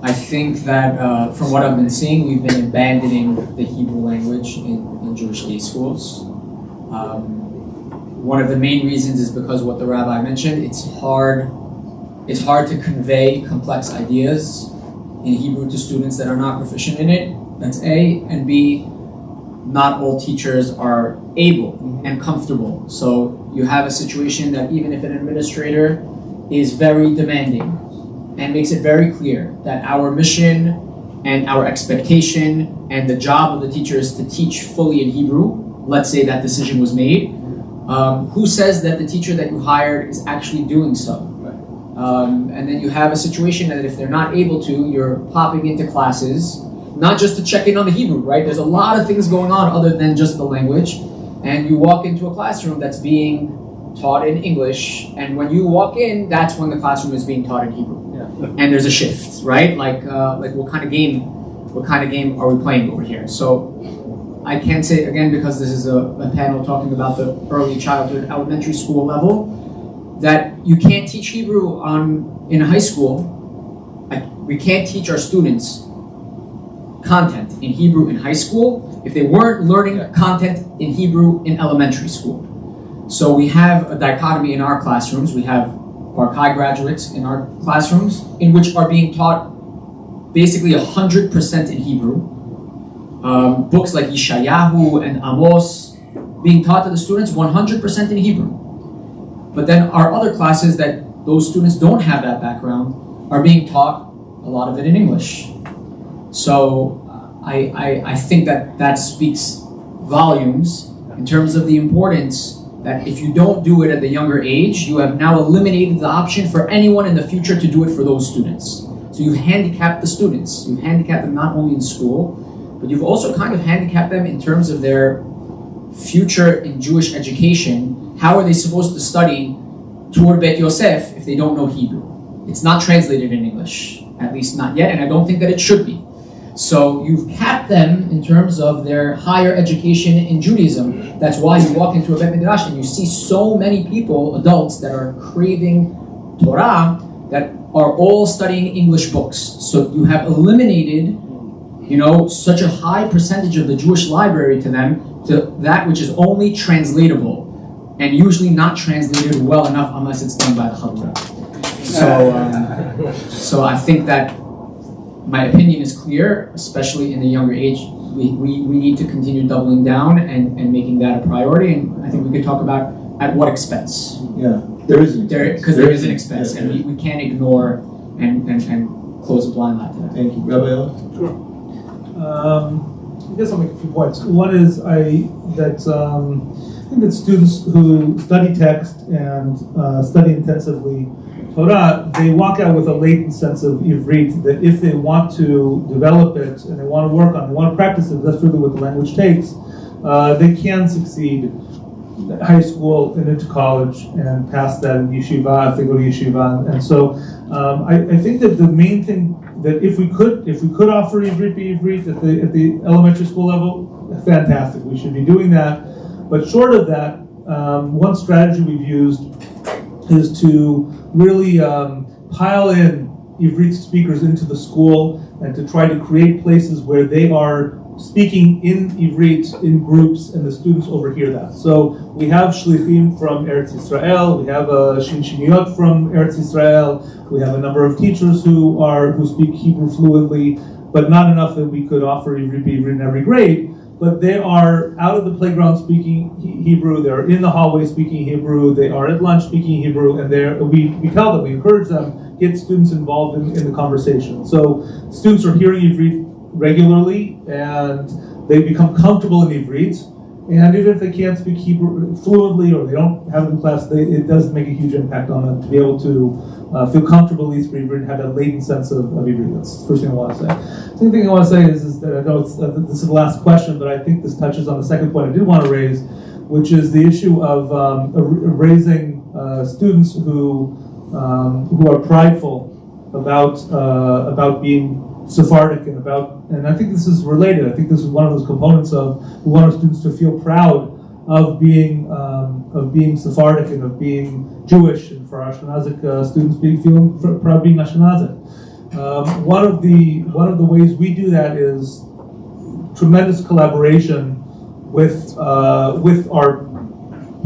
I think that from what I've been seeing, we've been abandoning the Hebrew language in Jewish day schools. One of the main reasons is because what the rabbi mentioned. It's hard to convey complex ideas in Hebrew to students that are not proficient in it. That's A. And B, not all teachers are able and comfortable. So you have a situation that even if an administrator is very demanding and makes it very clear that our mission and our expectation and the job of the teacher is to teach fully in Hebrew, let's say that decision was made, who says that the teacher that you hired is actually doing so? And then you have a situation that if they're not able to, you're popping into classes, not just to check in on the Hebrew, right? There's a lot of things going on other than just the language. And you walk into a classroom that's being taught in English, and when you walk in, that's when the classroom is being taught in Hebrew. And there's a shift, right? Like what kind of game are we playing over here? So I can't say, again, because this is a panel talking about the early childhood, elementary school level, that you can't teach Hebrew in high school. We can't teach our students content in Hebrew in high school if they weren't learning content in Hebrew in elementary school. So we have a dichotomy in our classrooms. We have Barkai graduates in our classrooms, in which are being taught basically 100% in Hebrew. Books like Yeshayahu and Amos being taught to the students 100% in Hebrew. But then our other classes that those students don't have that background are being taught a lot of it in English. So I think that speaks volumes in terms of the importance that if you don't do it at the younger age, you have now eliminated the option for anyone in the future to do it for those students. So you've handicapped the students. You've handicapped them not only in school, but you've also kind of handicapped them in terms of their future in Jewish education. How are they supposed to study Tur Bet Yosef if they don't know Hebrew? It's not translated in English, at least not yet, and I don't think that it should be. So you've capped them in terms of their higher education in Judaism. That's why you walk into a Bet Midrash and you see so many people, adults, that are craving Torah, that are all studying English books. So you have eliminated, such a high percentage of the Jewish library to them, to that which is only translatable, and usually not translated well enough unless it's done by the Chabura. So I think that my opinion is clear, especially in the younger age. We need to continue doubling down and making that a priority. And I think we could talk about at what expense. Yeah, there is an expense. Because there is an expense, and we can't ignore and close a blind eye to that. Thank you. Rabbi Owen? Sure. I guess I'll make a few points. One is I think that students who study text and study intensively Torah, they walk out with a latent sense of Ivrit, that if they want to develop it and they want to work on it, they want to practice it, that's really what the language takes, they can succeed in high school and into college and past that in Yeshiva, if they go to Yeshiva. And so I think that the main thing that if we could offer Ivrit B'Ivrit at the elementary school level, fantastic, we should be doing that. But short of that, one strategy we've used is to really pile in Ivrit speakers into the school and to try to create places where they are speaking in Ivrit in groups and the students overhear that. So we have Shlichim from Eretz Yisrael, we have Shinshiniyot from Eretz Yisrael, we have a number of teachers who speak Hebrew fluently, but not enough that we could offer Ivrit in every grade. But they are out of the playground speaking Hebrew, they're in the hallway speaking Hebrew, they are at lunch speaking Hebrew, and we tell them, we encourage them, get students involved in the conversation. So students are hearing Ivrit regularly, and they become comfortable in Ivrit, and even if they can't speak Hebrew fluently or they don't have it in class, it does make a huge impact on them to be able to feel comfortable at least with Ivrit and have that latent sense of Ivrit. That's the first thing I want to say. The second thing I want to say is that I know this is the last question, but I think this touches on the second point I did want to raise, which is the issue of raising students who are prideful about being Sephardic and I think this is related. I think this is one of those components of we want our students to feel proud of being Sephardic and of being Jewish, and for our Ashkenazic students feeling proud of being Ashkenazic. One of the ways we do that is tremendous collaboration with our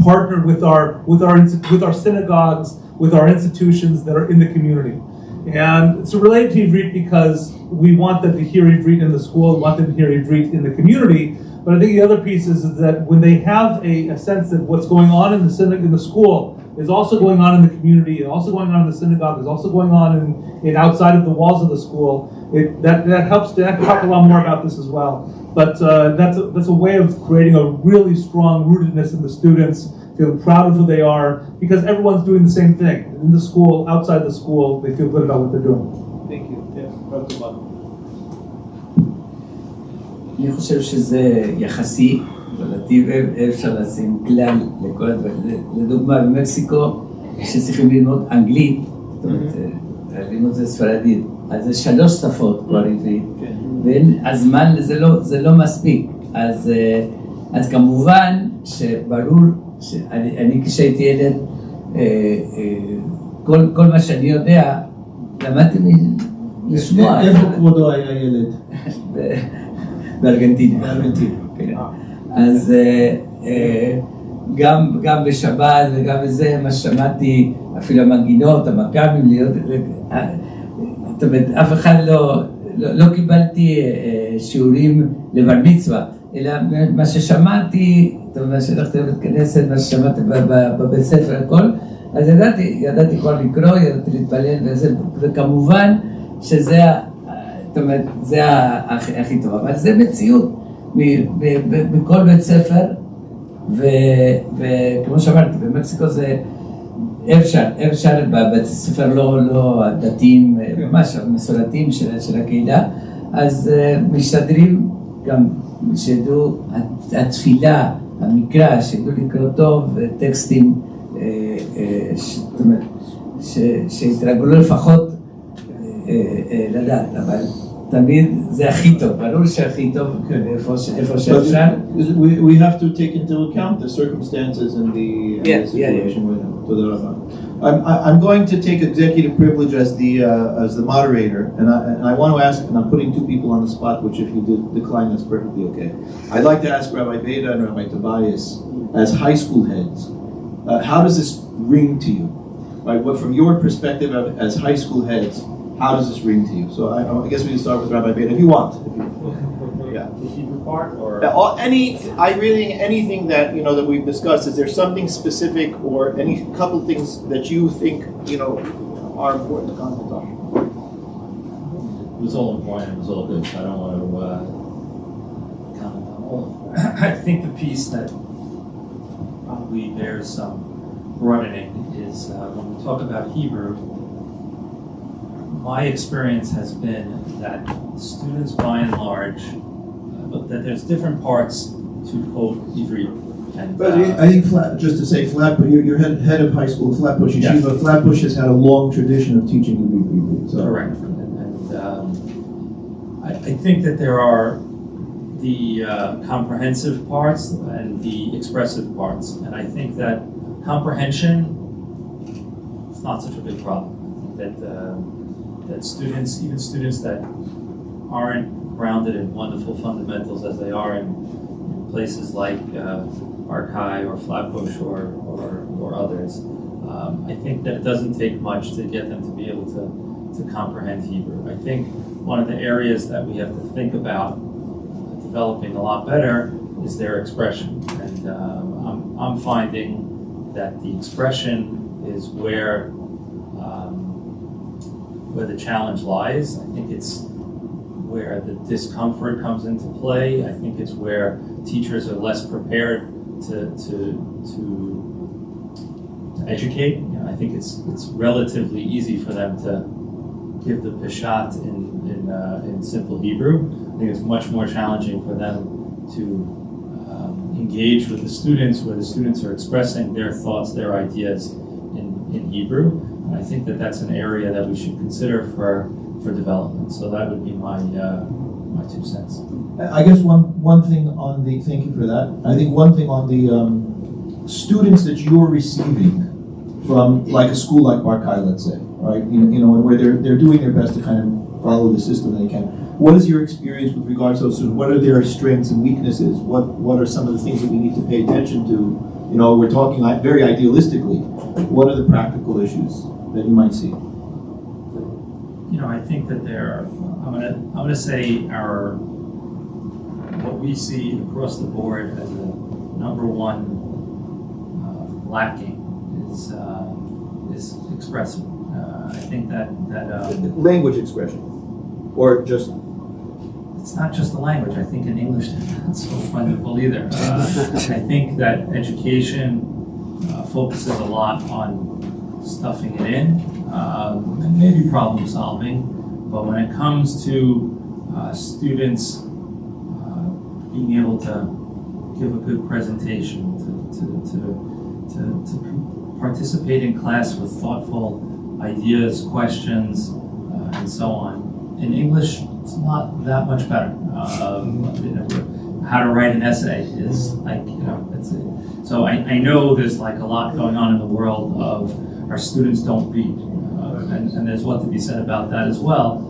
partner, with our synagogues, with our institutions that are in the community. And it's related to Ivrit because we want them to hear Ivrit in the school, we want them to hear Ivrit in the community. But I think the other piece is that when they have a sense that what's going on in the synagogue, in the school, is also going on in the community, and also going on in the synagogue, is also going on in outside of the walls of the school, that helps. I can talk a lot more about this as well. But that's a way of creating a really strong rootedness in the students, feeling proud of who they are, because everyone's doing the same thing. In the school, outside the school, they feel good about what they're doing. Thank you. Yes, אני חושב שזה יחסי, לדעתי אפשר לשים כלל לכל הדברים. לדוגמה, במקסיקו, שצריכים ללמוד אנגלית, זאת אומרת, ללמוד זה ספרדית, אז זה 3 שפות כבר עברית, והזמן זה לא מספיק. אז כמובן שברור שאני כשהייתי ילד, כל מה שאני יודע, למדתי לשמוע. איפה כבודו היה ילד? בארגנטינה. אז גם בשבת וגם בזה, מה ששמעתי, אפילו המנגינות, המכ"מים, זאת אומרת, אף אחד לא קיבלתי שיעורים לבר מצווה, אלא מה ששמעתי, מה שהלכתי לבית כנסת, מה ששמעתי בבית ספר, הכל, אז ידעתי כבר לקרוא, ידעתי להתפלל וזה, וכמובן שזה, זאת אומרת, זה הכי טוב, אבל זה מציאות בכל בית ספר, וכמו שאמרתי, במקסיקו זה אפשר בבית ספר לא הדתיים, ממש המסורתיים של הקהילה, אז משתדרים גם שידעו התפילה, המקרא, שידעו לקרוא טוב, טקסטים, זאת אומרת, שהתרגלו לפחות לדעת, אבל תמיד זה הכי טוב, ברור שהכי טוב איפה שאפשר. We have to take into account the circumstances and the situation with him. תודה רבה. I'm going to take executive privilege as the moderator, and I want to ask, and I'm putting 2 people on the spot, which if you decline, that's perfectly okay. I'd like to ask Rabbi Beda and Rabbi Tobias, as high school heads, how does this ring to you? Right, what from your perspective as high school heads, how does this ring to you? So I guess we can start with Rabbi Beda, if you want. Yeah. The Hebrew part, or anything that that we've discussed. Is there something specific, or any couple things that you think are important to comment on? It was all important. It was all good. So I don't want to comment on all. I think the piece that probably bears some broadening is when we talk about Hebrew. My experience has been that students, by and large, that there's different parts to quote Hebrew. But I think just to say Flatbush, you're head of high school Flatbush Yeshiva. Yes. Flatbush has had a long tradition of teaching Hebrew. So. Correct. And I think that there are the comprehensive parts and the expressive parts, and I think that comprehension is not such a big problem. That students, even students that aren't grounded in wonderful fundamentals as they are in places like Barkai or Flatbush or others, I think that it doesn't take much to get them to be able to comprehend Hebrew. I think one of the areas that we have to think about developing a lot better is their expression. And I'm finding that the expression is where the challenge lies. I think it's where the discomfort comes into play. I think it's where teachers are less prepared to educate. I think it's relatively easy for them to give the peshat in simple Hebrew. I think it's much more challenging for them to engage with the students, where the students are expressing their thoughts, their ideas in Hebrew. And I think that that's an area that we should consider for development. So that would be my 2 cents. I guess one thing on the, thank you for that. I think one thing on the students that you're receiving from like a school like Barkai, let's say, right? Where they're doing their best to kind of follow the system they can. What is your experience with regards to those students? What are their strengths and weaknesses? What are some of the things that we need to pay attention to? We're talking very idealistically. What are the practical issues that you might see? I think that I'm gonna say what we see across the board as the number one lacking is expressive. I think that language expression, or just. It's not just the language. I think in English it's not so wonderful either. I think that education focuses a lot on stuffing it in, and maybe problem solving, but when it comes to students being able to give a good presentation, to participate in class with thoughtful ideas, questions, and so on. In English, it's not that much better. How to write an essay is like, so I know there's like a lot going on in the world of our students don't read, and there's what to be said about that as well.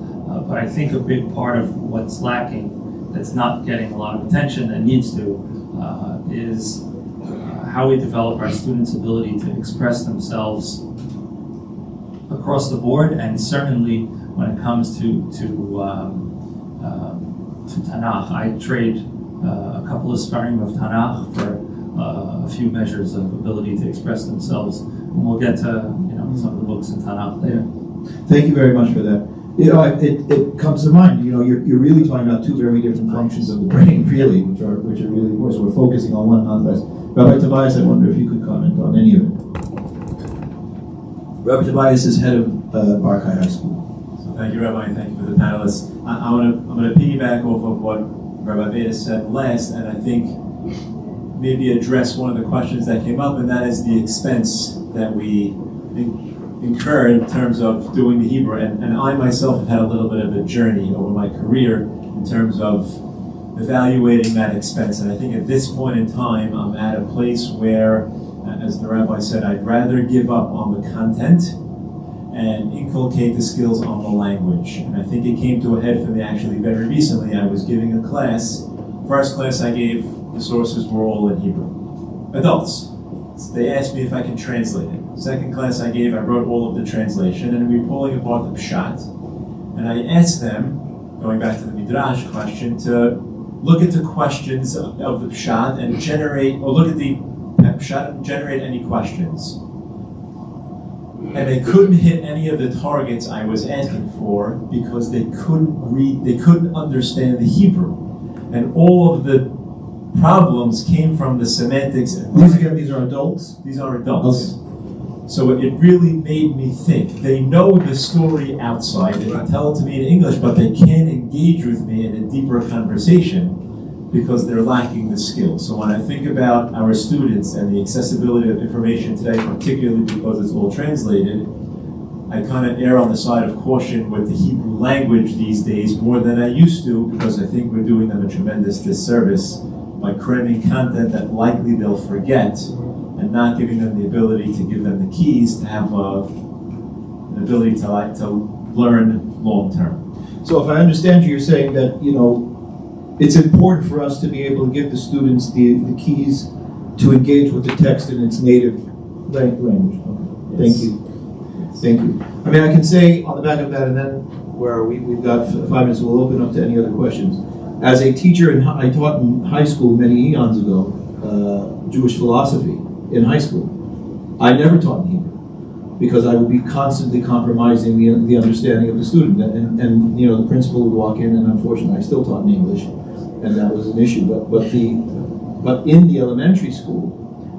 But I think a big part of what's lacking, that's not getting a lot of attention and needs to, is how we develop our students' ability to express themselves across the board, and certainly when it comes to Tanakh. I trade a couple of Sfarim of Tanakh for a few measures of ability to express themselves, and we'll get to some of the books in Tanakh later. Thank you very much for that. It comes to mind. You're really talking about two very different functions of the brain, really, which are really important. So we're focusing on one, not less. Rabbi Tobias, I wonder if you could comment on any of it. Rabbi Tobias is head of Barkai High School. So thank you, Rabbi, and thank you for the panelists. I'm going to piggyback off of what Rabbi Beta said last, and I think maybe address one of the questions that came up, and that is the expense that we incur in terms of doing the Hebrew. And I myself have had a little bit of a journey over my career in terms of evaluating that expense. And I think at this point in time, I'm at a place where, as the rabbi said, I'd rather give up on the content and inculcate the skills on the language. And I think it came to a head for me actually very recently. I was giving a class. First class I gave, the sources were all in Hebrew. Adults. So they asked me if I can translate it. Second class I gave, I wrote all of the translation, and we were pulling apart the pshat. And I asked them, going back to the Midrash question, to look at the questions of the pshat and look at the pshat and generate any questions. And they couldn't hit any of the targets I was asking for because they couldn't understand the Hebrew. And all of the problems came from the semantics. These are adults? These are adults. Okay. So it really made me think. They know the story outside, they can tell it to me in English, but they can't engage with me in a deeper conversation because they're lacking the skills. So when I think about our students and the accessibility of information today, particularly because it's all translated, I kind of err on the side of caution with the Hebrew language these days more than I used to, because I think we're doing them a tremendous disservice by cramming content that likely they'll forget and not giving them the ability to give them the keys to have an ability to learn long term. So if I understand you, you're saying that it's important for us to be able to give the students the keys to engage with the text in its native language. Okay. Yes. Thank you. I mean, I can say on the back of that, and then where are we? We've got 5 minutes. We'll open up to any other questions. As a teacher, I taught in high school many eons ago Jewish philosophy in high school. I never taught in Hebrew because I would be constantly compromising the understanding of the student. And the principal would walk in, and unfortunately, I still taught in English, and that was an issue. But in the elementary school,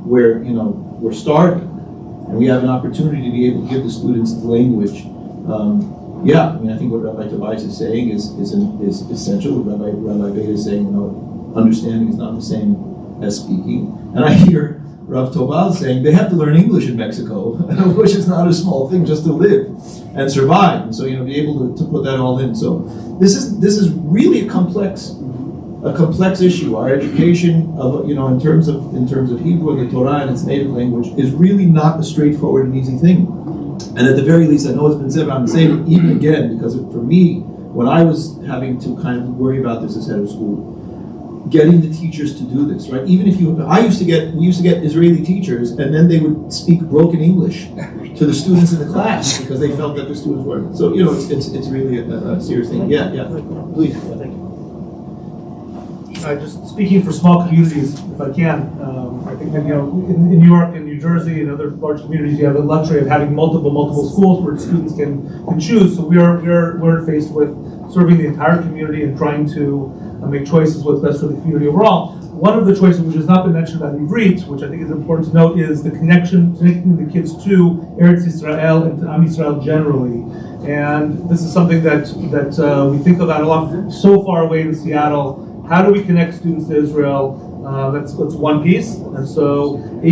where we're starting, and we have an opportunity to be able to give the students the language. I think what Rabbi Tobias is saying is essential. What Rabbi Beta is saying, understanding is not the same as speaking. And I hear Rav Tobal saying they have to learn English in Mexico, which is not a small thing just to live and survive. And so be able to put that all in. So this is really a complex issue. Our education of in terms of Hebrew and the Torah and its native language is really not a straightforward and easy thing. And at the very least, I know it's been said, but I'm saying it even again because for me, when I was having to kind of worry about this as head of school, getting the teachers to do this, right? Even if we used to get Israeli teachers, and then they would speak broken English to the students in the class because they felt that the students weren't. So it's really a serious thing. Yeah, please. Thank you. Just speaking for small communities, if I can, I think that, in New York and New Jersey and other large communities, you have the luxury of having multiple schools where students can choose. So we're faced with serving the entire community and trying to make choices what's best for the community overall. One of the choices which has not been mentioned about Ivrit, which I think is important to note, is the connecting the kids to Eretz Yisrael and to Am Yisrael generally. And this is something that we think about a lot. So far away in Seattle, how do we connect students to Israel? That's one piece. And so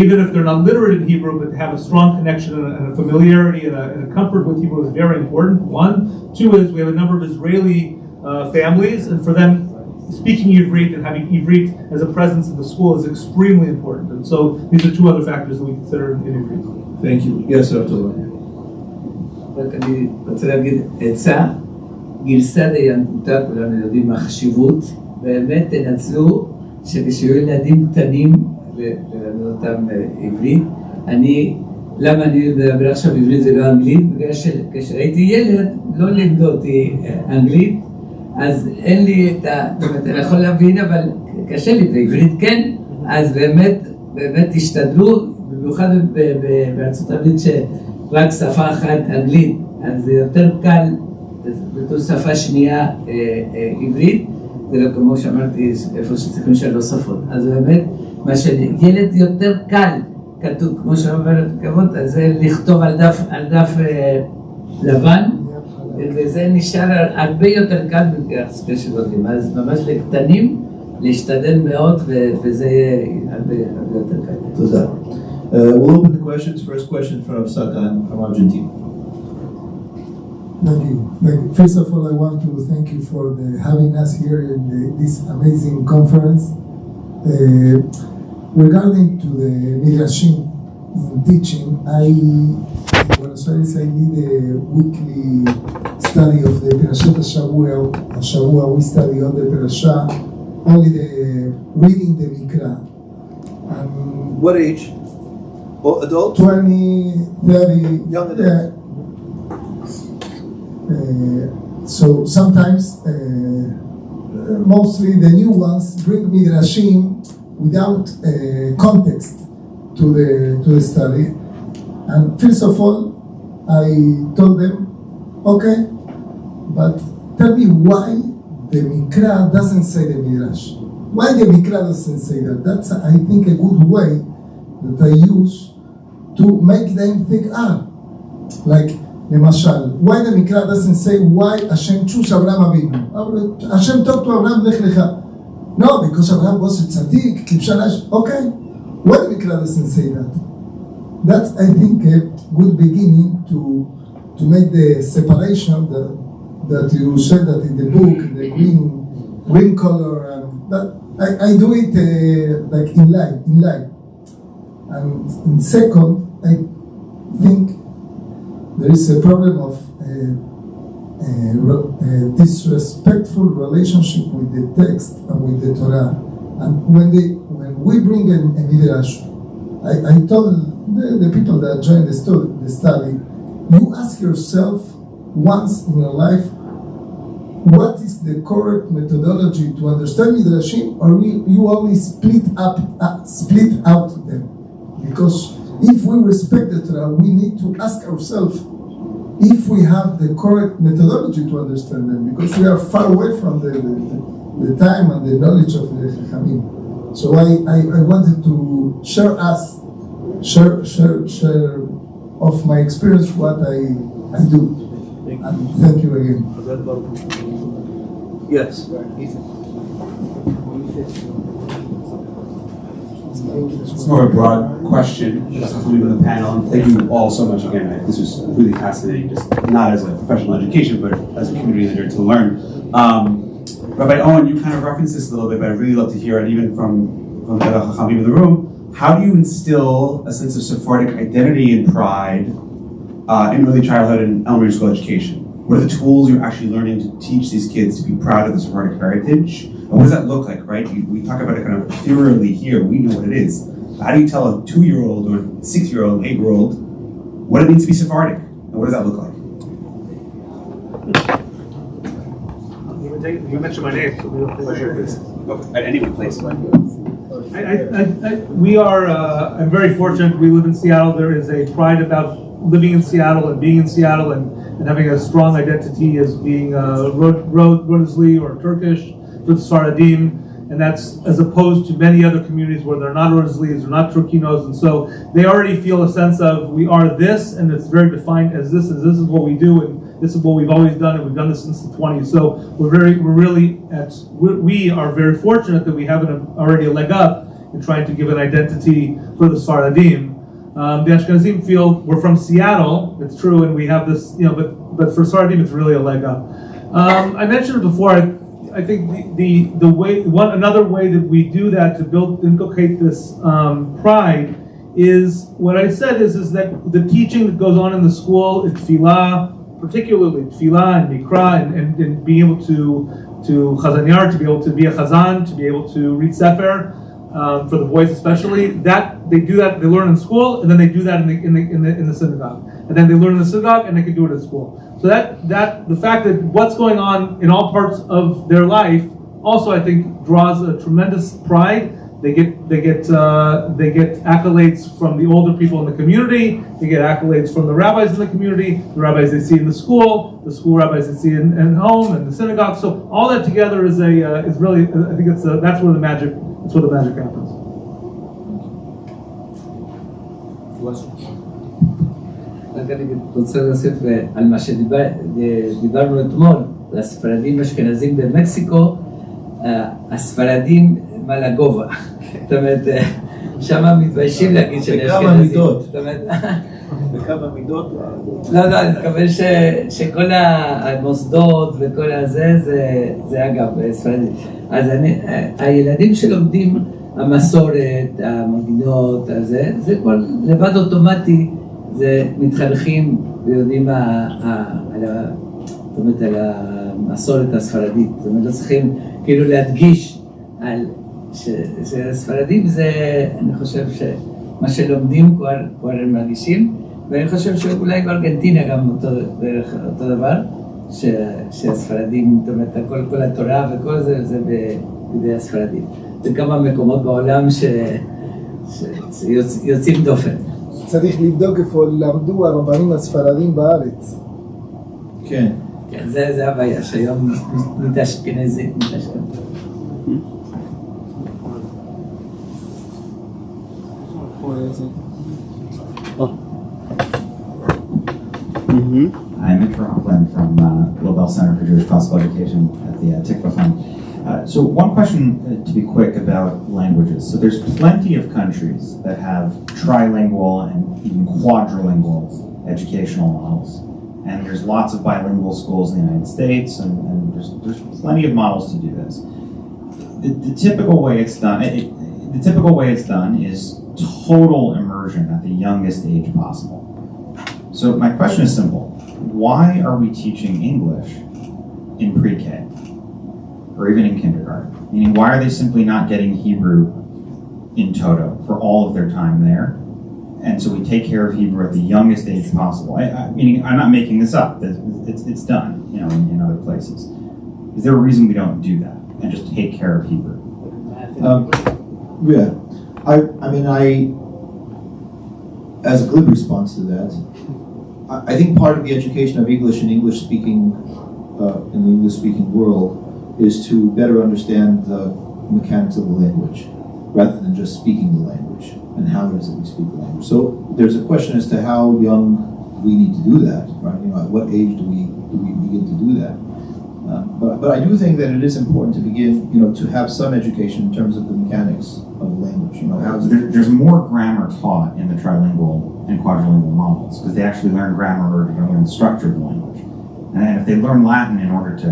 even if they're not literate in Hebrew, but to have a strong connection and a familiarity and a comfort with Hebrew is very important, one. Two is we have a number of Israeli families, and for them, speaking Ivrit and having Ivrit as a presence in the school is extremely important. And so these are two other factors that we consider in Ivrit. Thank you. Yes, sir. רק אני רוצה להגיד עצה, גרסה לילדותה, כולנו יודעים מה החשיבות, באמת תנצלו שכשיהיו ילדים קטנים ללמד אותם עברית. למה אני מדבר עכשיו עברית זה לא אנגלית? בגלל שכשהייתי ילד לא לימדו אותי אנגלית, אז אין לי את ה... זאת אומרת, אני יכול להבין, אבל קשה לי, בעברית כן, אז באמת תשתדלו, במיוחד בארצות הברית שרק שפה אחת אנגלית, אז זה יותר קל, בתור שפה שנייה עברית, זה לא כמו שאמרתי, איפה שצריכים שלוש שפות. אז באמת, מה שילד יותר קל כתוב, כמו שאומרת כבוד, אז זה לכתוב על דף לבן, וזה נשאר הרבה יותר קל בגלל שלודים. אז ממש לקטנים, להשתדל מאוד, וזה יהיה הרבה יותר קל. תודה. We'll open the questions. First question from Sakan from Argentina. Thank you. First of all, I want to thank you for having us here in this amazing conference. Regarding to the Midrashim in teaching, in Buenos Aires I did a weekly study of the Perashat Hashavua. We study all the Perashah, only the reading the Mikra. What age? Oh, adult? 20, 30. Young adult. So sometimes, mostly the new ones bring Midrashim without context to the study. And first of all, I told them, okay, but tell me why the Mikra doesn't say the Midrash. Why the Mikra doesn't say that? That's, I think, a good way that I use to make them think, like, Lemashal, why the Mikra doesn't say why Hashem chose Abraham Avinu? Hashem talked to Abraham, Lech Lecha. No, because Abraham was a tzaddik, Kibshalash. Okay, why the Mikra doesn't say that? That's, I think, a good beginning to make the separation that you said that in the book, the green color, but I do it like in light. And second, I think there is a problem of disrespectful relationship with the text and with the Torah. And when we bring a midrash, I told the people that joined the study, you ask yourself once in your life, what is the correct methodology to understand midrashim, or you only split out them? Because if we respect the Torah, we need to ask ourselves if we have the correct methodology to understand them, because we are far away from the time and the knowledge of the Chachamim. So I wanted to share of my experience what I do. And thank you again. Yes. It's more of a broad question, just including the panel, and thank you all so much again. This was really fascinating, just not as a professional education, but as a community leader to learn. Rabbi Owen, you kind of referenced this a little bit, but I'd really love to hear it, even from the Chachamim in the room. How do you instill a sense of Sephardic identity and pride in early childhood and elementary school education? What are the tools you're actually learning to teach these kids to be proud of the Sephardic heritage? And what does that look like, right? We talk about it kind of ethereally here. We know what it is. How do you tell a 2-year-old or 6-year-old, 8-year-old what it means to be Sephardic? And what does that look like? You mentioned my name, so we don't At any place. We are, I'm very fortunate. We live in Seattle. There is a pride about living in Seattle and being in Seattle and having a strong identity as being Rodizli or Turkish, with Sfaradim, and that's as opposed to many other communities where they're not Rodizlis, they're not Turkinos, and so they already feel a sense of we are this, and it's very defined as this, and this is what we do, and this is what we've always done, and we've done this since the 20s. So we are very fortunate that we have already a leg up in trying to give an identity for the Sephardim. The Ashkenazim feel we're from Seattle, it's true, and we have this, but for Sephardim it's really a leg up. I mentioned it before. I think the way another way that we do that to inculcate this pride is what I said is that the teaching that goes on in the school, in Tefillah, particularly Tefillah and Mikra, and being able to Chazanyar, to be able to be a Chazan, to be able to read Sefer, for the boys especially, that they do that, they learn in school, and then they do that in the synagogue, and then they learn in the synagogue, and they can do it at school. So that the fact that what's going on in all parts of their life also, I think, draws a tremendous pride. They get accolades from the older people in the community. They get accolades from the rabbis in the community, the rabbis they see in the school rabbis they see in home, and the synagogue. So all that together is really, I think that's where the magic happens. רק אני רוצה להוסיף על מה שדיברנו אתמול, לספרדים אשכנזים במקסיקו, הספרדים מה לגובה. זאת אומרת, שם מתביישים להגיד שאני אשכנזים. בכמה מידות. בכמה מידות? לא, אני מתכוון שכל המוסדות וכל הזה, זה אגב ספרדים. אז הילדים שלומדים המסורת, המגינות, זה כל לבד אוטומטי, זה מתחנכים ויודעים על המסורת הספרדית. זאת אומרת, לא צריכים כאילו להדגיש על שהספרדים זה, אני חושב שמה שלומדים כבר הם מרגישים, ואני חושב שאולי בארגנטינה גם אותו דבר, שהספרדים, זאת אומרת, כל התורה וכל זה בידי הספרדים. וכמה מקומות בעולם שיוצאים דופן. צריך לבדוק איפה למדו הרבנים הספרדים בארץ. כן. כן, זה הבעיה, שהיום מתאשכנזים. I'm Victor Owen from Global Center for Jewish Classical Education at the Tikva Fund. So one question, to be quick, about languages. So there's plenty of countries that have trilingual and even quadrilingual educational models. And there's lots of bilingual schools in the United States, and there's plenty of models to do this. The typical way it's done, is total immersion at the youngest age possible. So my question is simple. Why are we teaching English in pre-K or even in kindergarten? Meaning, why are they simply not getting Hebrew in toto for all of their time there? And so we take care of Hebrew at the youngest age possible. Meaning, I'm not making this up. It's done, in other places. Is there a reason we don't do that and just take care of Hebrew? Yeah. As a glib response to that, I think part of the education of English in the English-speaking world is to better understand the mechanics of the language, rather than just speaking the language and how it is that we speak the language. So there's a question as to how young we need to do that, right? At what age do we begin to do that? But I do think that it is important to begin, to have some education in terms of the mechanics of the language. There's more grammar taught in the trilingual and quadrilingual models because they actually learn grammar in order to learn the structure of the language. And if they learn Latin in order to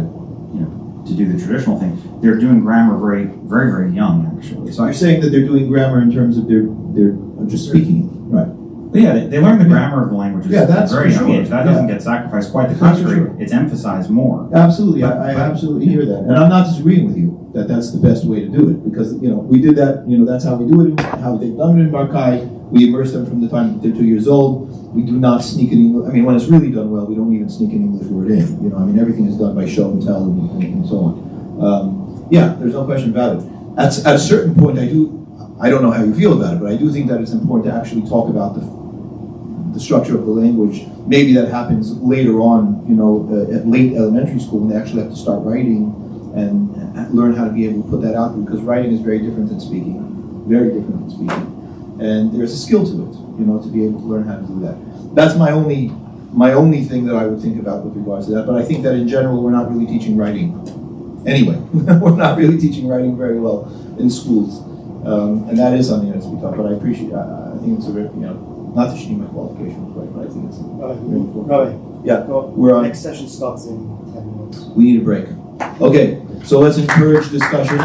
do the traditional thing, they're doing grammar very, very, very young, actually. So you're saying that they're doing grammar in terms of they're just speaking it, right? But yeah, they learn the grammar of the languages at a very young age. That doesn't get sacrificed. Quite the contrary, it's emphasized more. Absolutely, I absolutely hear that. And I'm not disagreeing with you that that's the best way to do it, because, we did that, that's how we do it, how they've done it in Barkai. We immerse them from the time that they're 2 years old. We do not sneak an English, when it's really done well, we don't even sneak an English word in. Everything is done by show and tell and so on. There's no question about it. At a certain point, I don't know how you feel about it, but I do think that it's important to actually talk about the structure of the language. Maybe that happens later on, at late elementary school, when they actually have to start writing and learn how to be able to put that out, because writing is very different than speaking, very different than speaking. And there's a skill to it, to be able to learn how to do that. That's my only thing that I would think about with regards to that. But I think that in general, we're not really teaching writing. Anyway, we're not really teaching writing very well in schools. And that is something that's to be taught, but I appreciate, I think it's a very, not that she need my qualifications, but I think it's very important. Rabbi, Yeah, go. we're on. Next session starts in 10 minutes. We need a break. Okay, so let's encourage discussion.